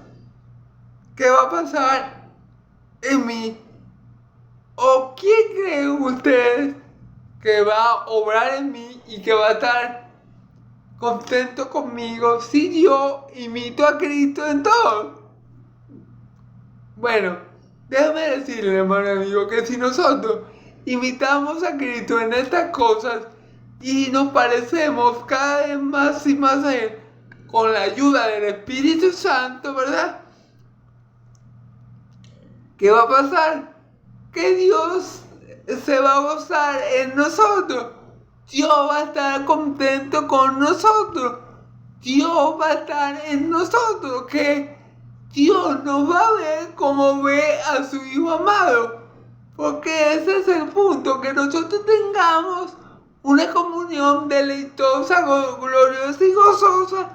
que va a pasar en mí? ¿O quién creen ustedes que va a obrar en mí y que va a estar contento conmigo si yo imito a Cristo en todo? Bueno, déjame decirle, hermano amigo, que si nosotros imitamos a Cristo en estas cosas y nos parecemos cada vez más y más a Él con la ayuda del Espíritu Santo, ¿verdad? ¿Qué va a pasar? Que Dios se va a gozar en nosotros. Dios va a estar contento con nosotros. Dios va a estar en nosotros. Que Dios nos va a ver como ve a su Hijo amado. Porque ese es el punto, que nosotros tengamos una comunión deleitosa, gloriosa y gozosa,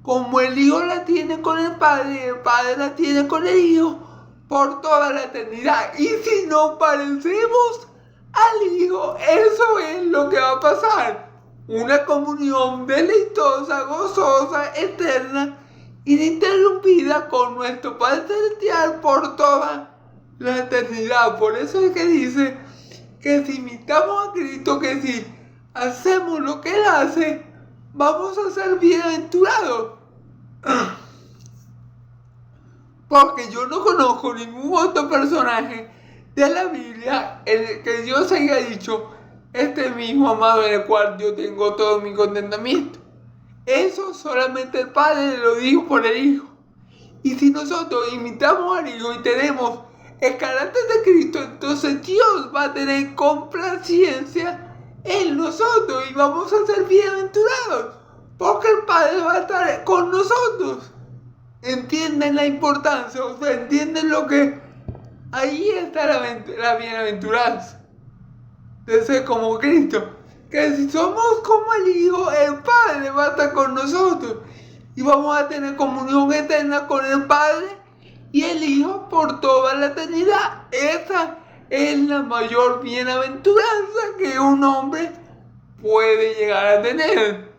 como el Hijo la tiene con el Padre y el Padre la tiene con el Hijo por toda la eternidad. Y si nos parecemos al Hijo, eso es lo que va a pasar. Una comunión deleitosa, gozosa, eterna, ininterrumpida con nuestro Padre Celestial por toda la eternidad. Por eso es que dice que si imitamos a Cristo, que si hacemos lo que Él hace, vamos a ser bienaventurados. Porque yo no conozco ningún otro personaje de la Biblia en el que Dios haya dicho: este mismo amado en el cual yo tengo todo mi contentamiento. Eso solamente el Padre lo dijo por el Hijo. Y si nosotros imitamos al Hijo y tenemos el carácter de Cristo, entonces Dios va a tener complacencia en nosotros y vamos a ser bienaventurados, porque el Padre va a estar con nosotros. ¿Entienden la importancia? O sea, ¿entienden lo que Ahí está la bienaventuranza de ser como Cristo. Que si somos como el Hijo, el Padre va a estar con nosotros. Y vamos a tener comunión eterna con el Padre y el Hijo por toda la eternidad. Esa es la mayor bienaventuranza que un hombre puede llegar a tener.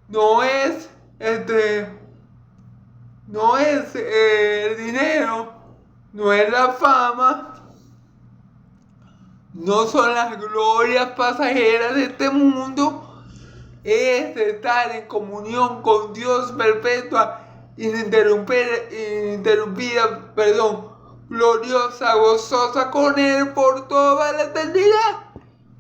No es el dinero, no es la fama, no son las glorias pasajeras de este mundo. Es estar en comunión con Dios perpetua, ininterrumpida, gloriosa, gozosa con Él por toda la eternidad.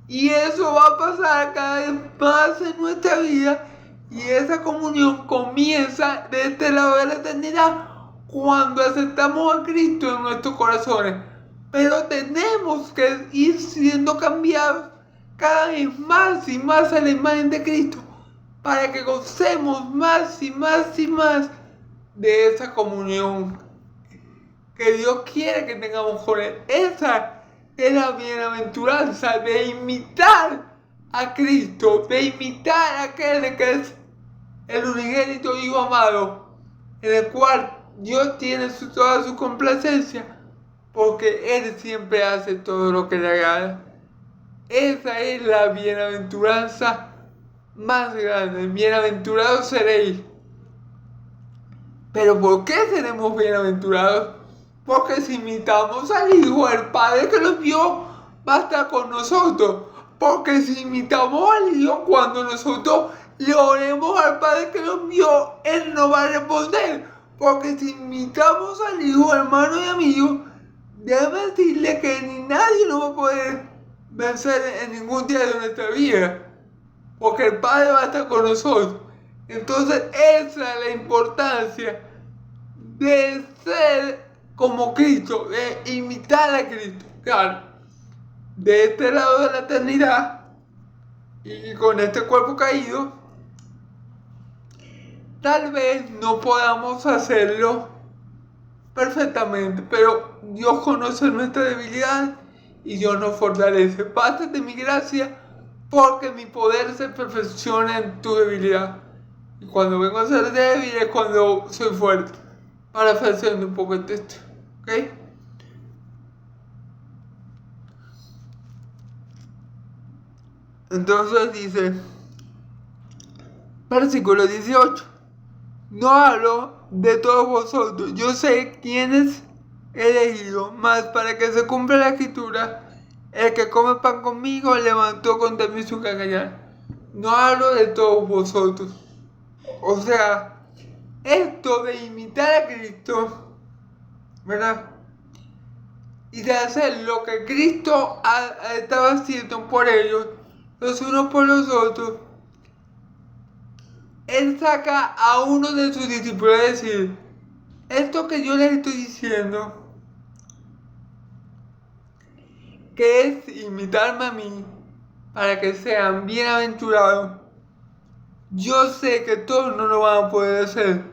Y eso va a pasar cada vez más en nuestra vida. Y esa comunión comienza de este lado de la eternidad cuando aceptamos a Cristo en nuestros corazones. Pero tenemos que ir siendo cambiados cada vez más y más a la imagen de Cristo para que gocemos más y más y más de esa comunión que Dios quiere que tengamos con Él. Esa es la bienaventuranza de imitar a Cristo, de imitar a aquel que es el unigénito Hijo amado, en el cual Dios tiene toda su complacencia, porque Él siempre hace todo lo que le agrada. Esa es la bienaventuranza más grande. Bienaventurados seréis. ¿Pero por qué seremos bienaventurados? Porque si imitamos al Hijo, el Padre que lo envió va a estar con nosotros. Porque si imitamos al Hijo, cuando nosotros le oremos al Padre que lo envió, Él nos va a responder. Porque si imitamos al Hijo, hermano y amigo, déjame decirle que ni nadie nos va a poder vencer en ningún día de nuestra vida. Porque el Padre va a estar con nosotros. Entonces esa es la importancia de ser como Cristo, de imitar a Cristo. Claro, de este lado de la eternidad y con este cuerpo caído, tal vez no podamos hacerlo perfectamente, pero Dios conoce nuestra debilidad y Dios nos fortalece. Bástate mi gracia, porque mi poder se perfecciona en tu debilidad. Y cuando vengo a ser débil es cuando soy fuerte. Parafraseando un poco el texto. ¿Ok? Entonces dice, versículo 18. No hablo de todos vosotros. Yo sé quiénes he elegido, mas para que se cumpla la escritura, el que come pan conmigo levantó contra mí su cagañar. No hablo de todos vosotros. O sea, esto de imitar a Cristo, ¿verdad? Y de hacer lo que Cristo estaba haciendo por ellos, los unos por los otros, Él saca a uno de sus discípulos a decir, esto que yo les estoy diciendo, que es imitarme a mí, para que sean bienaventurados. Yo sé que todos no lo van a poder hacer.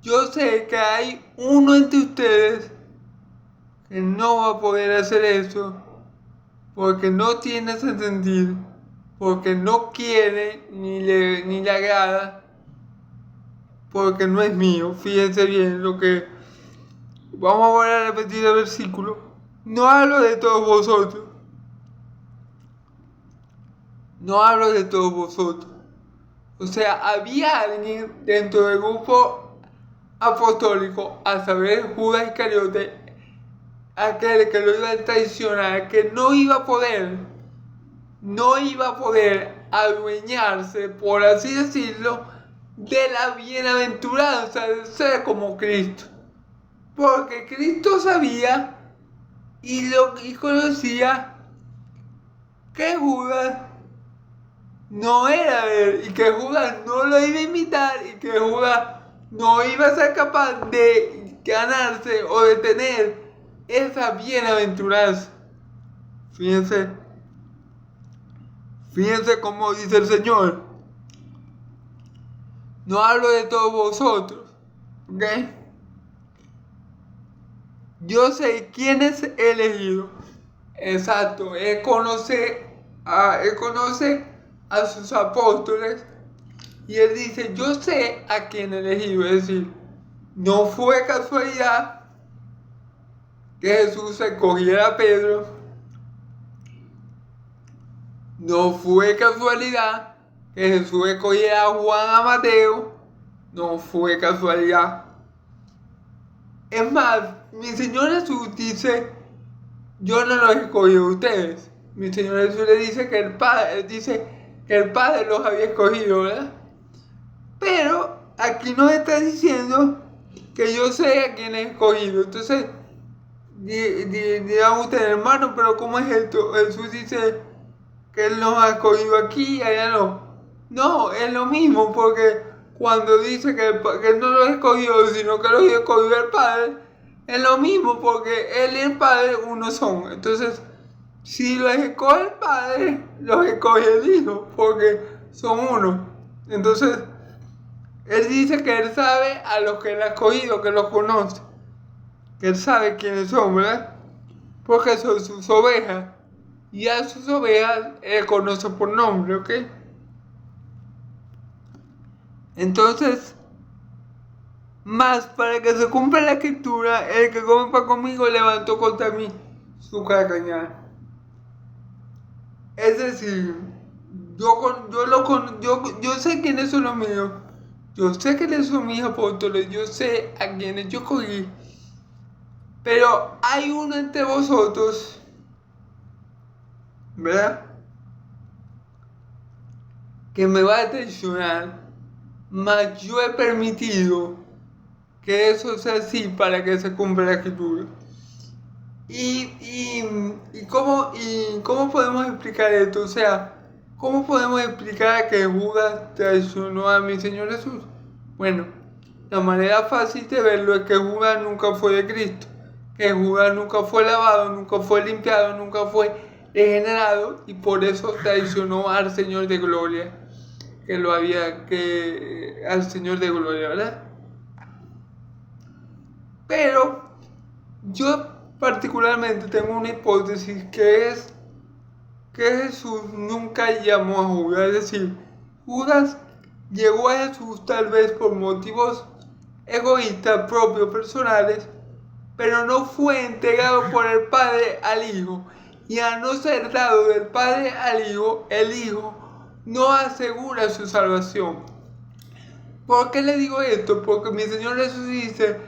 Yo sé que hay uno entre ustedes que no va a poder hacer eso, porque no tiene ese sentido, porque no quiere ni le agrada, porque no es mío. Fíjense bien lo que... Vamos a volver a repetir el versículo. No hablo de todos vosotros. No hablo de todos vosotros. O sea, había alguien dentro del grupo apostólico, a saber Judas Iscariote, aquel que lo iba a traicionar, que no iba a poder adueñarse, por así decirlo, de la bienaventuranza de ser como Cristo. Porque Cristo sabía y conocía que Judas no era de él, y que Judas no lo iba a imitar, y que Judas no iba a ser capaz de ganarse o de tener esa bienaventuranza. Fíjense cómo dice el Señor. No hablo de todos vosotros, ¿ok? yo sé quién es elegido. Exacto, él conoce a sus apóstoles y él dice, yo sé a quién elegido. Es decir, no fue casualidad que Jesús escogiera a Pedro, no fue casualidad que Jesús escogiera a Juan, a Mateo, no fue casualidad. Es más, mi Señor Jesús dice, yo no los escogí a ustedes. Mi Señor Jesús le dice que el Padre los había escogido, ¿verdad? Pero aquí nos está diciendo que yo sé a quién he escogido. Entonces, dirán ustedes, hermano, pero ¿cómo es esto? Jesús dice que Él nos ha escogido aquí y allá no. No, es lo mismo, porque cuando dice que Él no los escogió, sino que los escogió el Padre, es lo mismo, porque Él y el Padre uno son. Entonces, si los escoge el Padre, los escoge el Hijo, porque son uno. Entonces, Él dice que Él sabe a los que Él ha escogido, que los conoce. Que Él sabe quiénes son, ¿verdad? Porque son sus ovejas. Y a sus ovejas Él conoce por nombre, ¿ok? Entonces, más para que se cumpla la escritura, el que come pan conmigo levantó contra mí su carcañal. Es decir, yo sé quiénes son los míos, yo sé quiénes son mis apóstoles, yo sé a quienes yo escogí, pero hay uno entre vosotros, ¿verdad?, que me va a traicionar, mas yo he permitido que eso sea así para que se cumpla la escritura. ¿Y cómo podemos explicar esto? O sea, ¿cómo podemos explicar que Judas traicionó a mi Señor Jesús? Bueno, la manera fácil de verlo es que Judas nunca fue de Cristo, que Judas nunca fue lavado, nunca fue limpiado, nunca fue regenerado y por eso traicionó al Señor de Gloria, al Señor de Gloria, ¿verdad? Pero yo particularmente tengo una hipótesis que es que Jesús nunca llamó a Judas, es decir, Judas llegó a Jesús tal vez por motivos egoístas propios, personales, pero no fue entregado por el Padre al Hijo, y al no ser dado del Padre al Hijo, el Hijo no asegura su salvación. ¿Por qué le digo esto? Porque mi Señor Jesús dice,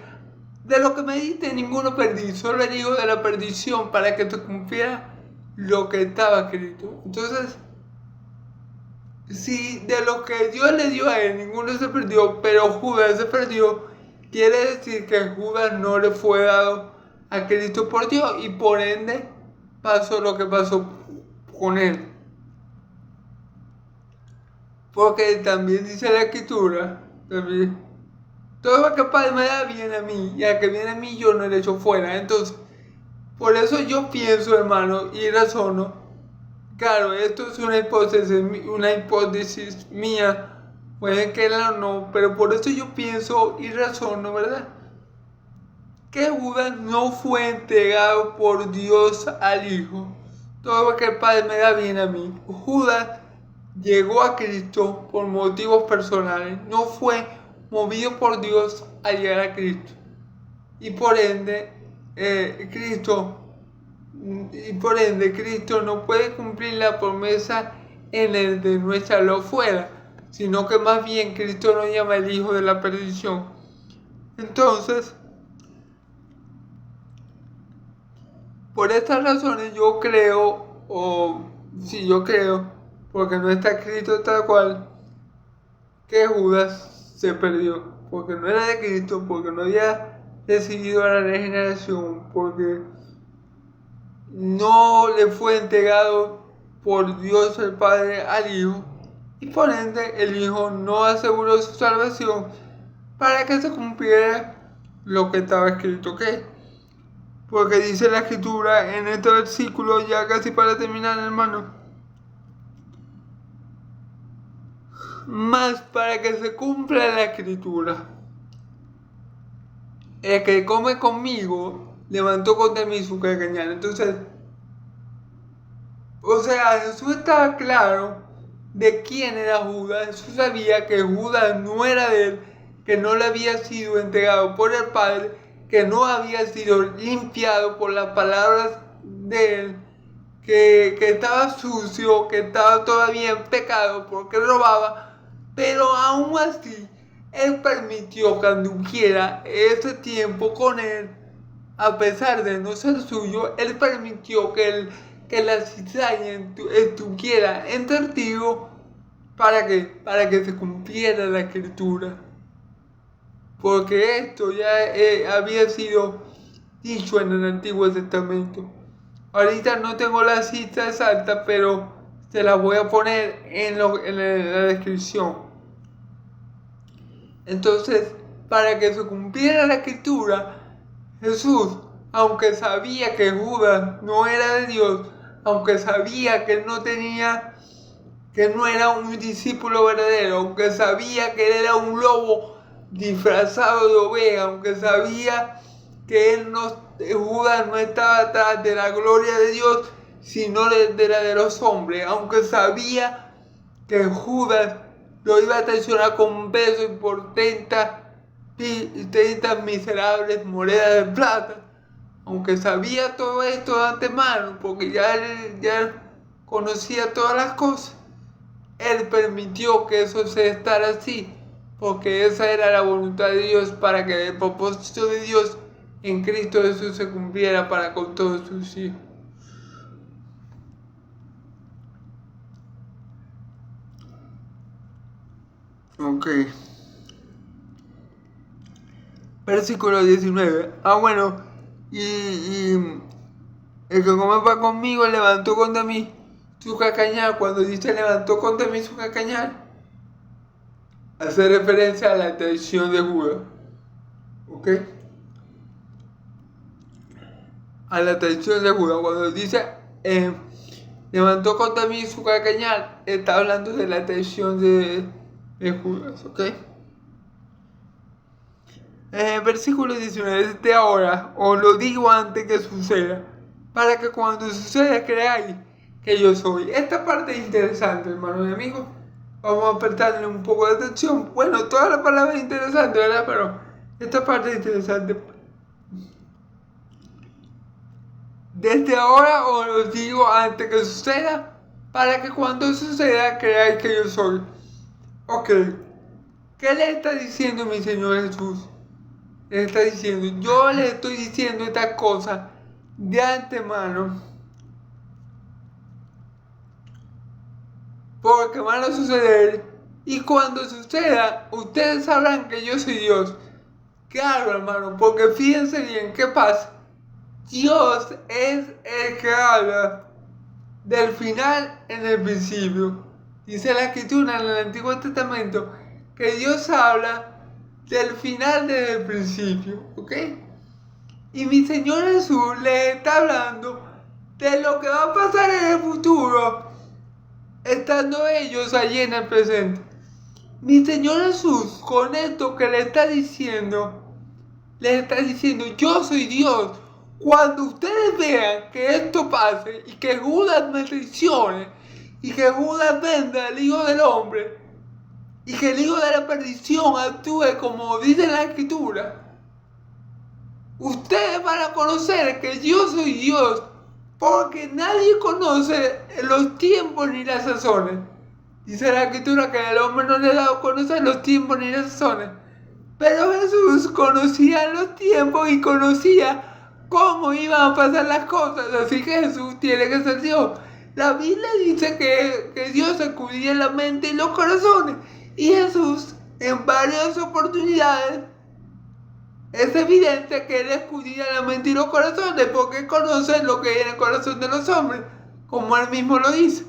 de lo que me diste ninguno perdí, solo el hijo de la perdición para que te cumpliera lo que estaba escrito. Entonces, si de lo que Dios le dio a él ninguno se perdió, pero Judas se perdió, quiere decir que Judas no le fue dado a Cristo por Dios y por ende pasó lo que pasó con él. Porque también dice la escritura, también, todo lo que el Padre me da viene a mí, y al que viene a mí yo no le echo fuera. Entonces, por eso yo pienso, hermano, y razono. Claro, esto es una hipótesis mía, puede que no, pero por eso yo pienso y razono, ¿verdad?, que Judas no fue entregado por Dios al Hijo. Todo lo que el Padre me da viene a mí. Judas llegó a Cristo por motivos personales, no fue movido por Dios a llegar a Cristo. Y por ende, Cristo no puede cumplir la promesa en el de no echarlo fuera, sino que más bien Cristo nos llama el hijo de la perdición. Entonces, por estas razones yo creo, porque no está escrito tal cual, que Judas se perdió, porque no era de Cristo, porque no había recibido la regeneración, porque no le fue entregado por Dios el Padre al Hijo, y por ende el Hijo no aseguró su salvación para que se cumpliera lo que estaba escrito, ¿ok? Porque dice la escritura en este versículo, ya casi para terminar, hermano, más para que se cumpla la escritura, el que come conmigo levantó contra mí su calcañar. Entonces, o sea, Jesús estaba claro de quién era Judas. Jesús sabía que Judas no era de él, que no le había sido entregado por el Padre, que no había sido limpiado por las palabras de él, que estaba sucio, que estaba todavía en pecado porque robaba, pero aún así él permitió que anduviera ese tiempo con él. A pesar de no ser suyo, él permitió que la cizaña estuviera en testigo para que se cumpliera la escritura. Porque esto ya había sido dicho en el Antiguo Testamento. Ahorita no tengo la cita exacta, pero se la voy a poner en la descripción. Entonces, para que se cumpliera la escritura, Jesús, aunque sabía que Judas no era de Dios, aunque sabía que que no era un discípulo verdadero, aunque sabía que él era un lobo disfrazado de oveja, aunque sabía que Judas no estaba atrás de la gloria de Dios, sino de la de los hombres, aunque sabía que Judas lo iba a traicionar con un beso y por 30 miserables monedas de plata, aunque sabía todo esto de antemano, porque ya conocía todas las cosas, él permitió que eso se estara así, porque esa era la voluntad de Dios, para que el propósito de Dios en Cristo Jesús se cumpliera para con todos sus hijos. Ok. Versículo 19. Bueno, y el que come pan conmigo levantó contra mí su calcañar. Cuando dice levantó contra mí su calcañar, hace referencia a la traición de Judas. ¿Ok? A la traición de Judas. Cuando dice levantó contra mí su calcañar, está hablando de la traición de Judas. ¿Ok? Versículo 19. Desde ahora os lo digo antes que suceda, para que cuando suceda creáis que yo soy. Esta parte es interesante, hermanos y amigos. Vamos a prestarle un poco de atención. Bueno, toda la palabra es interesante, ¿verdad? Pero esta parte es interesante. Desde ahora os lo digo antes que suceda, para que cuando suceda creáis que yo soy. Ok. ¿Qué le está diciendo mi Señor Jesús? Le está diciendo, yo le estoy diciendo estas cosas de antemano, porque van a suceder, y cuando suceda, ustedes sabrán que yo soy Dios. Claro, hermano, porque fíjense bien, ¿qué pasa? Dios es el que habla del final en el principio. Dice la Escritura en el Antiguo Testamento que Dios habla del final desde el principio, ¿ok? Y mi Señor Jesús les está hablando de lo que va a pasar en el futuro, estando ellos allí en el presente. Mi Señor Jesús, con esto que les está diciendo, yo soy Dios. Cuando ustedes vean que esto pase y que Judas me traicione y que Judas venda al Hijo del Hombre y que el Hijo de la perdición actúe como dice la Escritura, ustedes van a conocer que yo soy Dios, porque nadie conoce los tiempos ni las sazones. Dice la Escritura que el hombre no le ha dado a conocer los tiempos ni las sazones, pero Jesús conocía los tiempos y conocía cómo iban a pasar las cosas, así que Jesús tiene que ser Dios. La Biblia dice que Dios escudriña la mente y los corazones, y Jesús en varias oportunidades es evidente que Él escudriña la mente y los corazones, porque conoce lo que hay en el corazón de los hombres, como Él mismo lo dice.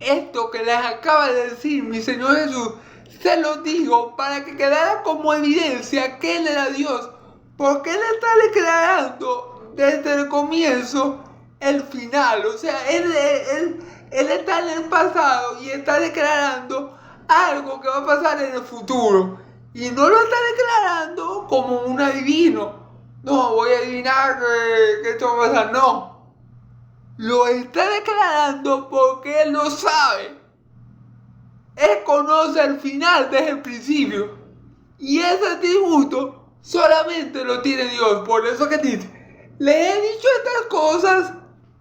Esto que les acaba de decir mi Señor Jesús, se lo digo para que quedara como evidencia que Él era Dios, porque Él está declarando desde el comienzo el final. O sea, Él está en el pasado y está declarando algo que va a pasar en el futuro. Y no lo está declarando como un adivino. No, voy a adivinar que esto va a pasar. No. Lo está declarando porque Él lo sabe. Él conoce el final desde el principio. Y ese atributo solamente lo tiene Dios. Por eso que dice, le he dicho estas cosas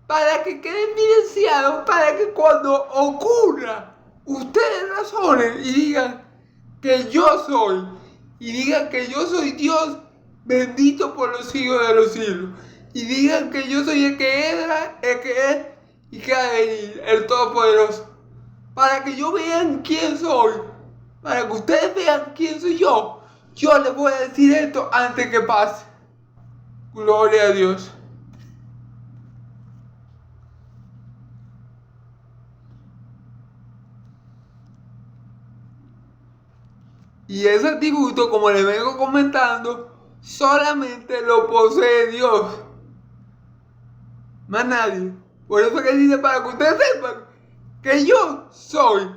para que queden evidenciados, para que cuando ocurra, ustedes razonen y digan que yo soy. Y digan que yo soy Dios bendito por los siglos de los siglos. Y digan que yo soy el que era, el que es y que ha de venir, el Todopoderoso. Para que yo vean quién soy. Para que ustedes vean quién soy yo. Yo les voy a decir esto antes que pase. Gloria a Dios. Y ese atributo, como les vengo comentando, solamente lo posee Dios. Más nadie. Por eso que dice, para que ustedes sepan que yo soy.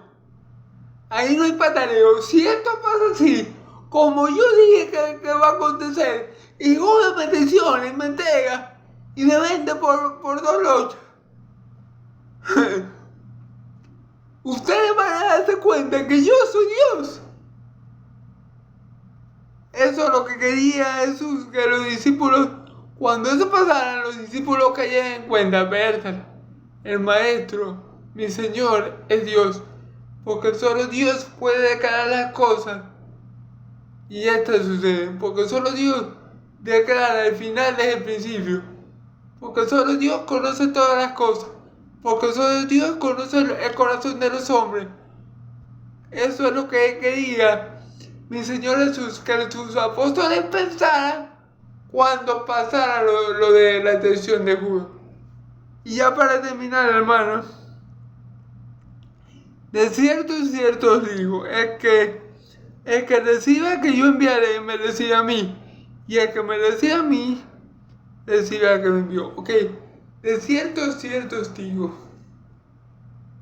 Ahí no hay pataleo. Si esto pasa así, como yo dije que va a acontecer, y Judas me traiciona y me entrega y me vende por 2 lochas, ustedes van a darse cuenta que yo soy Dios. Eso es lo que quería Jesús, que los discípulos, cuando eso pasara, los discípulos cayeran en cuenta, verdad, el Maestro, mi Señor, es Dios, porque solo Dios puede declarar las cosas, y estas suceden, porque solo Dios declara el final desde el principio, porque solo Dios conoce todas las cosas, porque solo Dios conoce el corazón de los hombres. Eso es lo que quería mi Señor Jesús, que sus apóstoles pensaran cuando pasara lo de la traición de Judas. Y ya para terminar, hermanos, de cierto os digo, el que reciba que yo enviaré, me recibe a mí. Y el que me recibe a mí, recibe al que me envió. Ok, de cierto os digo,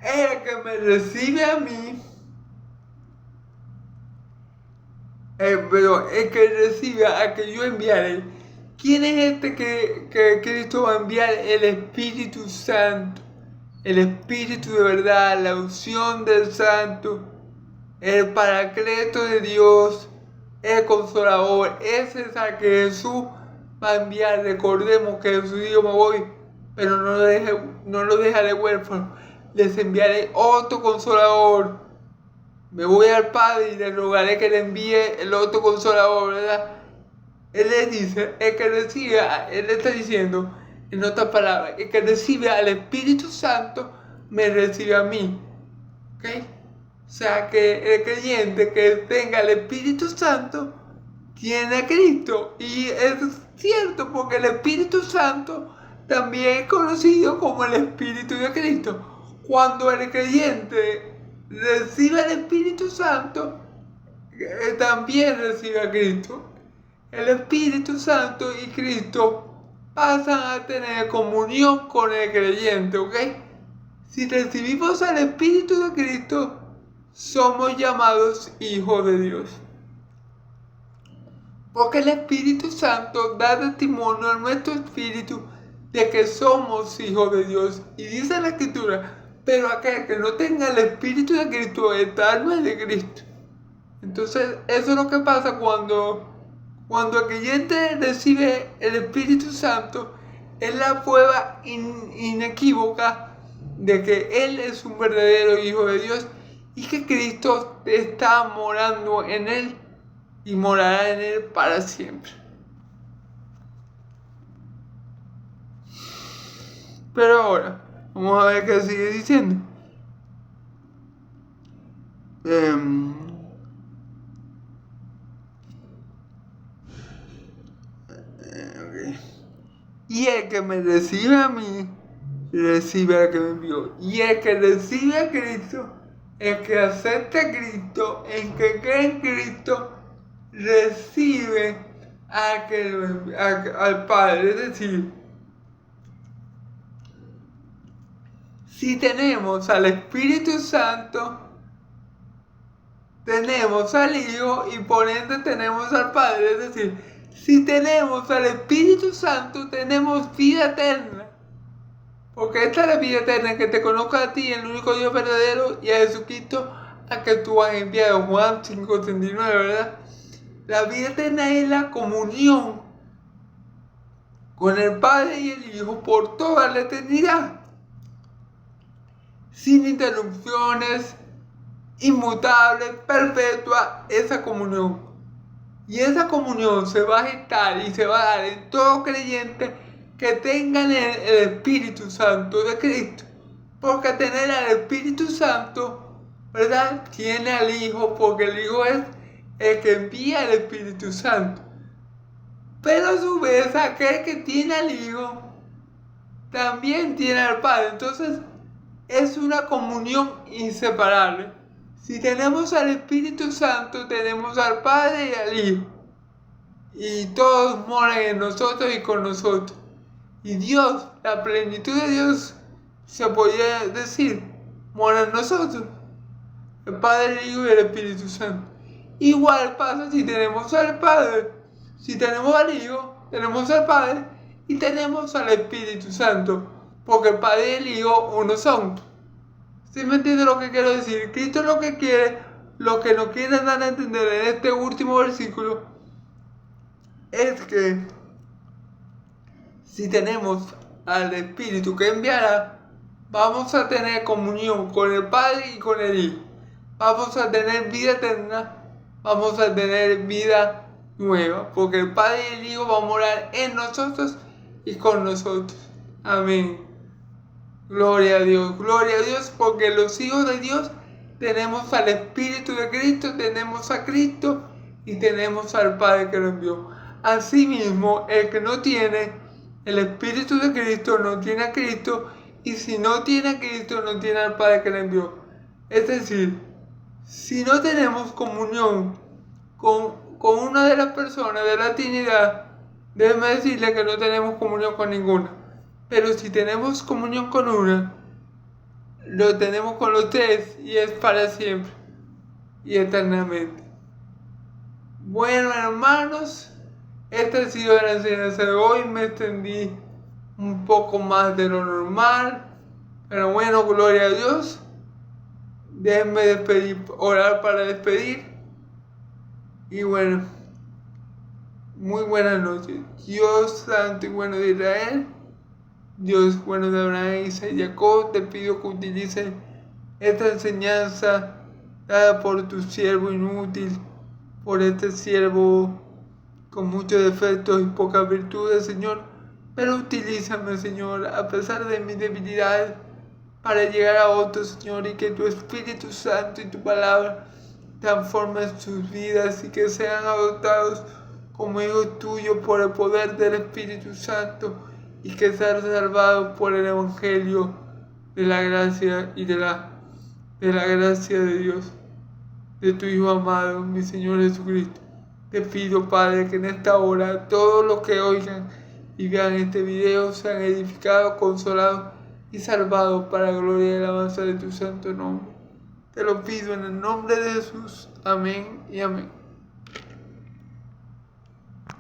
el que me recibe a mí, pero el que reciba a que yo enviaré. ¿Quién es este que Cristo va a enviar? El Espíritu Santo. El Espíritu de verdad, la unción del Santo, el Paracleto de Dios, el Consolador. Ese es al que Jesús va a enviar. Recordemos que Jesús dijo, me voy, pero no lo dejaré huérfano. Les enviaré otro Consolador. Me voy al Padre y le rogaré que le envíe el otro Consolador, ¿verdad? Él le dice, el que recibe, él le está diciendo, en otras palabras, el que recibe al Espíritu Santo, me recibe a mí. ¿Ok? O sea que el creyente que tenga el Espíritu Santo, tiene a Cristo. Y es cierto porque el Espíritu Santo también es conocido como el Espíritu de Cristo. Cuando el creyente recibe el Espíritu Santo, también recibe a Cristo. El Espíritu Santo y Cristo pasan a tener comunión con el creyente, ¿ok? Si recibimos al Espíritu de Cristo, somos llamados hijos de Dios. Porque el Espíritu Santo da testimonio a nuestro espíritu de que somos hijos de Dios. Y dice la Escritura, pero aquel que no tenga el Espíritu de Cristo, tal no es de Cristo. Entonces, eso es lo que pasa cuando el creyente recibe el Espíritu Santo. Es la prueba inequívoca de que Él es un verdadero hijo de Dios y que Cristo está morando en Él y morará en Él para siempre. Pero ahora, vamos a ver qué sigue diciendo. Y el que me recibe a mí, recibe al que me envió. Y el que recibe a Cristo, el que acepta a Cristo, el que cree en Cristo, recibe al Padre. Es decir, si tenemos al Espíritu Santo, tenemos al Hijo y por ende tenemos al Padre. Es decir, si tenemos al Espíritu Santo, tenemos vida eterna. Porque esta es la vida eterna, que te conozca a ti, el único Dios verdadero, y a Jesucristo, a que tú has enviado. Juan 5:39, ¿verdad? La vida eterna es la comunión con el Padre y el Hijo por toda la eternidad, sin interrupciones, inmutable, perpetua, esa comunión. Y esa comunión se va a gestar y se va a dar en todo creyente que tengan el Espíritu Santo de Cristo. Porque tener al Espíritu Santo, ¿verdad?, tiene al Hijo, porque el Hijo es el que envía al Espíritu Santo. Pero a su vez, aquel que tiene al Hijo también tiene al Padre. Entonces, es una comunión inseparable. Si tenemos al Espíritu Santo, tenemos al Padre y al Hijo. Y todos moran en nosotros y con nosotros. Y Dios, la plenitud de Dios, se podría decir, mora en nosotros. El Padre, el Hijo y el Espíritu Santo. Igual pasa si tenemos al Padre. Si tenemos al Hijo, tenemos al Padre y tenemos al Espíritu Santo. Porque el Padre y el Hijo uno son. ¿Sí me entiende lo que quiero decir? Cristo lo que quiere, lo que nos quiere dar a entender en este último versículo, es que si tenemos al Espíritu que enviará, vamos a tener comunión con el Padre y con el Hijo. Vamos a tener vida eterna, vamos a tener vida nueva, porque el Padre y el Hijo van a morar en nosotros y con nosotros. Amén. Gloria a Dios, porque los hijos de Dios tenemos al Espíritu de Cristo, tenemos a Cristo y tenemos al Padre que lo envió. Asimismo, el que no tiene el Espíritu de Cristo no tiene a Cristo, y si no tiene a Cristo no tiene al Padre que lo envió. Es decir, si no tenemos comunión con una de las personas de la Trinidad, déjeme decirle que no tenemos comunión con ninguna. Pero si tenemos comunión con una, lo tenemos con los tres y es para siempre y eternamente. Bueno, hermanos, esta ha sido la enseñanza de hoy. Me extendí un poco más de lo normal, pero bueno, gloria a Dios. Déjenme despedir, orar para despedir. Y bueno, muy buenas noches. Dios santo y bueno de Israel, Dios bueno de Abraham, Isaac y Jacob, te pido que utilices esta enseñanza dada por tu siervo inútil, por este siervo con muchos defectos y pocas virtudes, Señor. Pero utilízame, Señor, a pesar de mis debilidades, para llegar a otros, Señor, y que tu Espíritu Santo y tu palabra transformen sus vidas y que sean adoptados como hijos tuyos por el poder del Espíritu Santo, y que sean salvados por el Evangelio de la gracia y de la gracia de Dios, de tu Hijo amado, mi Señor Jesucristo. Te pido, Padre, que en esta hora todos los que oigan y vean este video sean edificados, consolados y salvados para la gloria y la alabanza de tu santo nombre. Te lo pido en el nombre de Jesús. Amén y amén.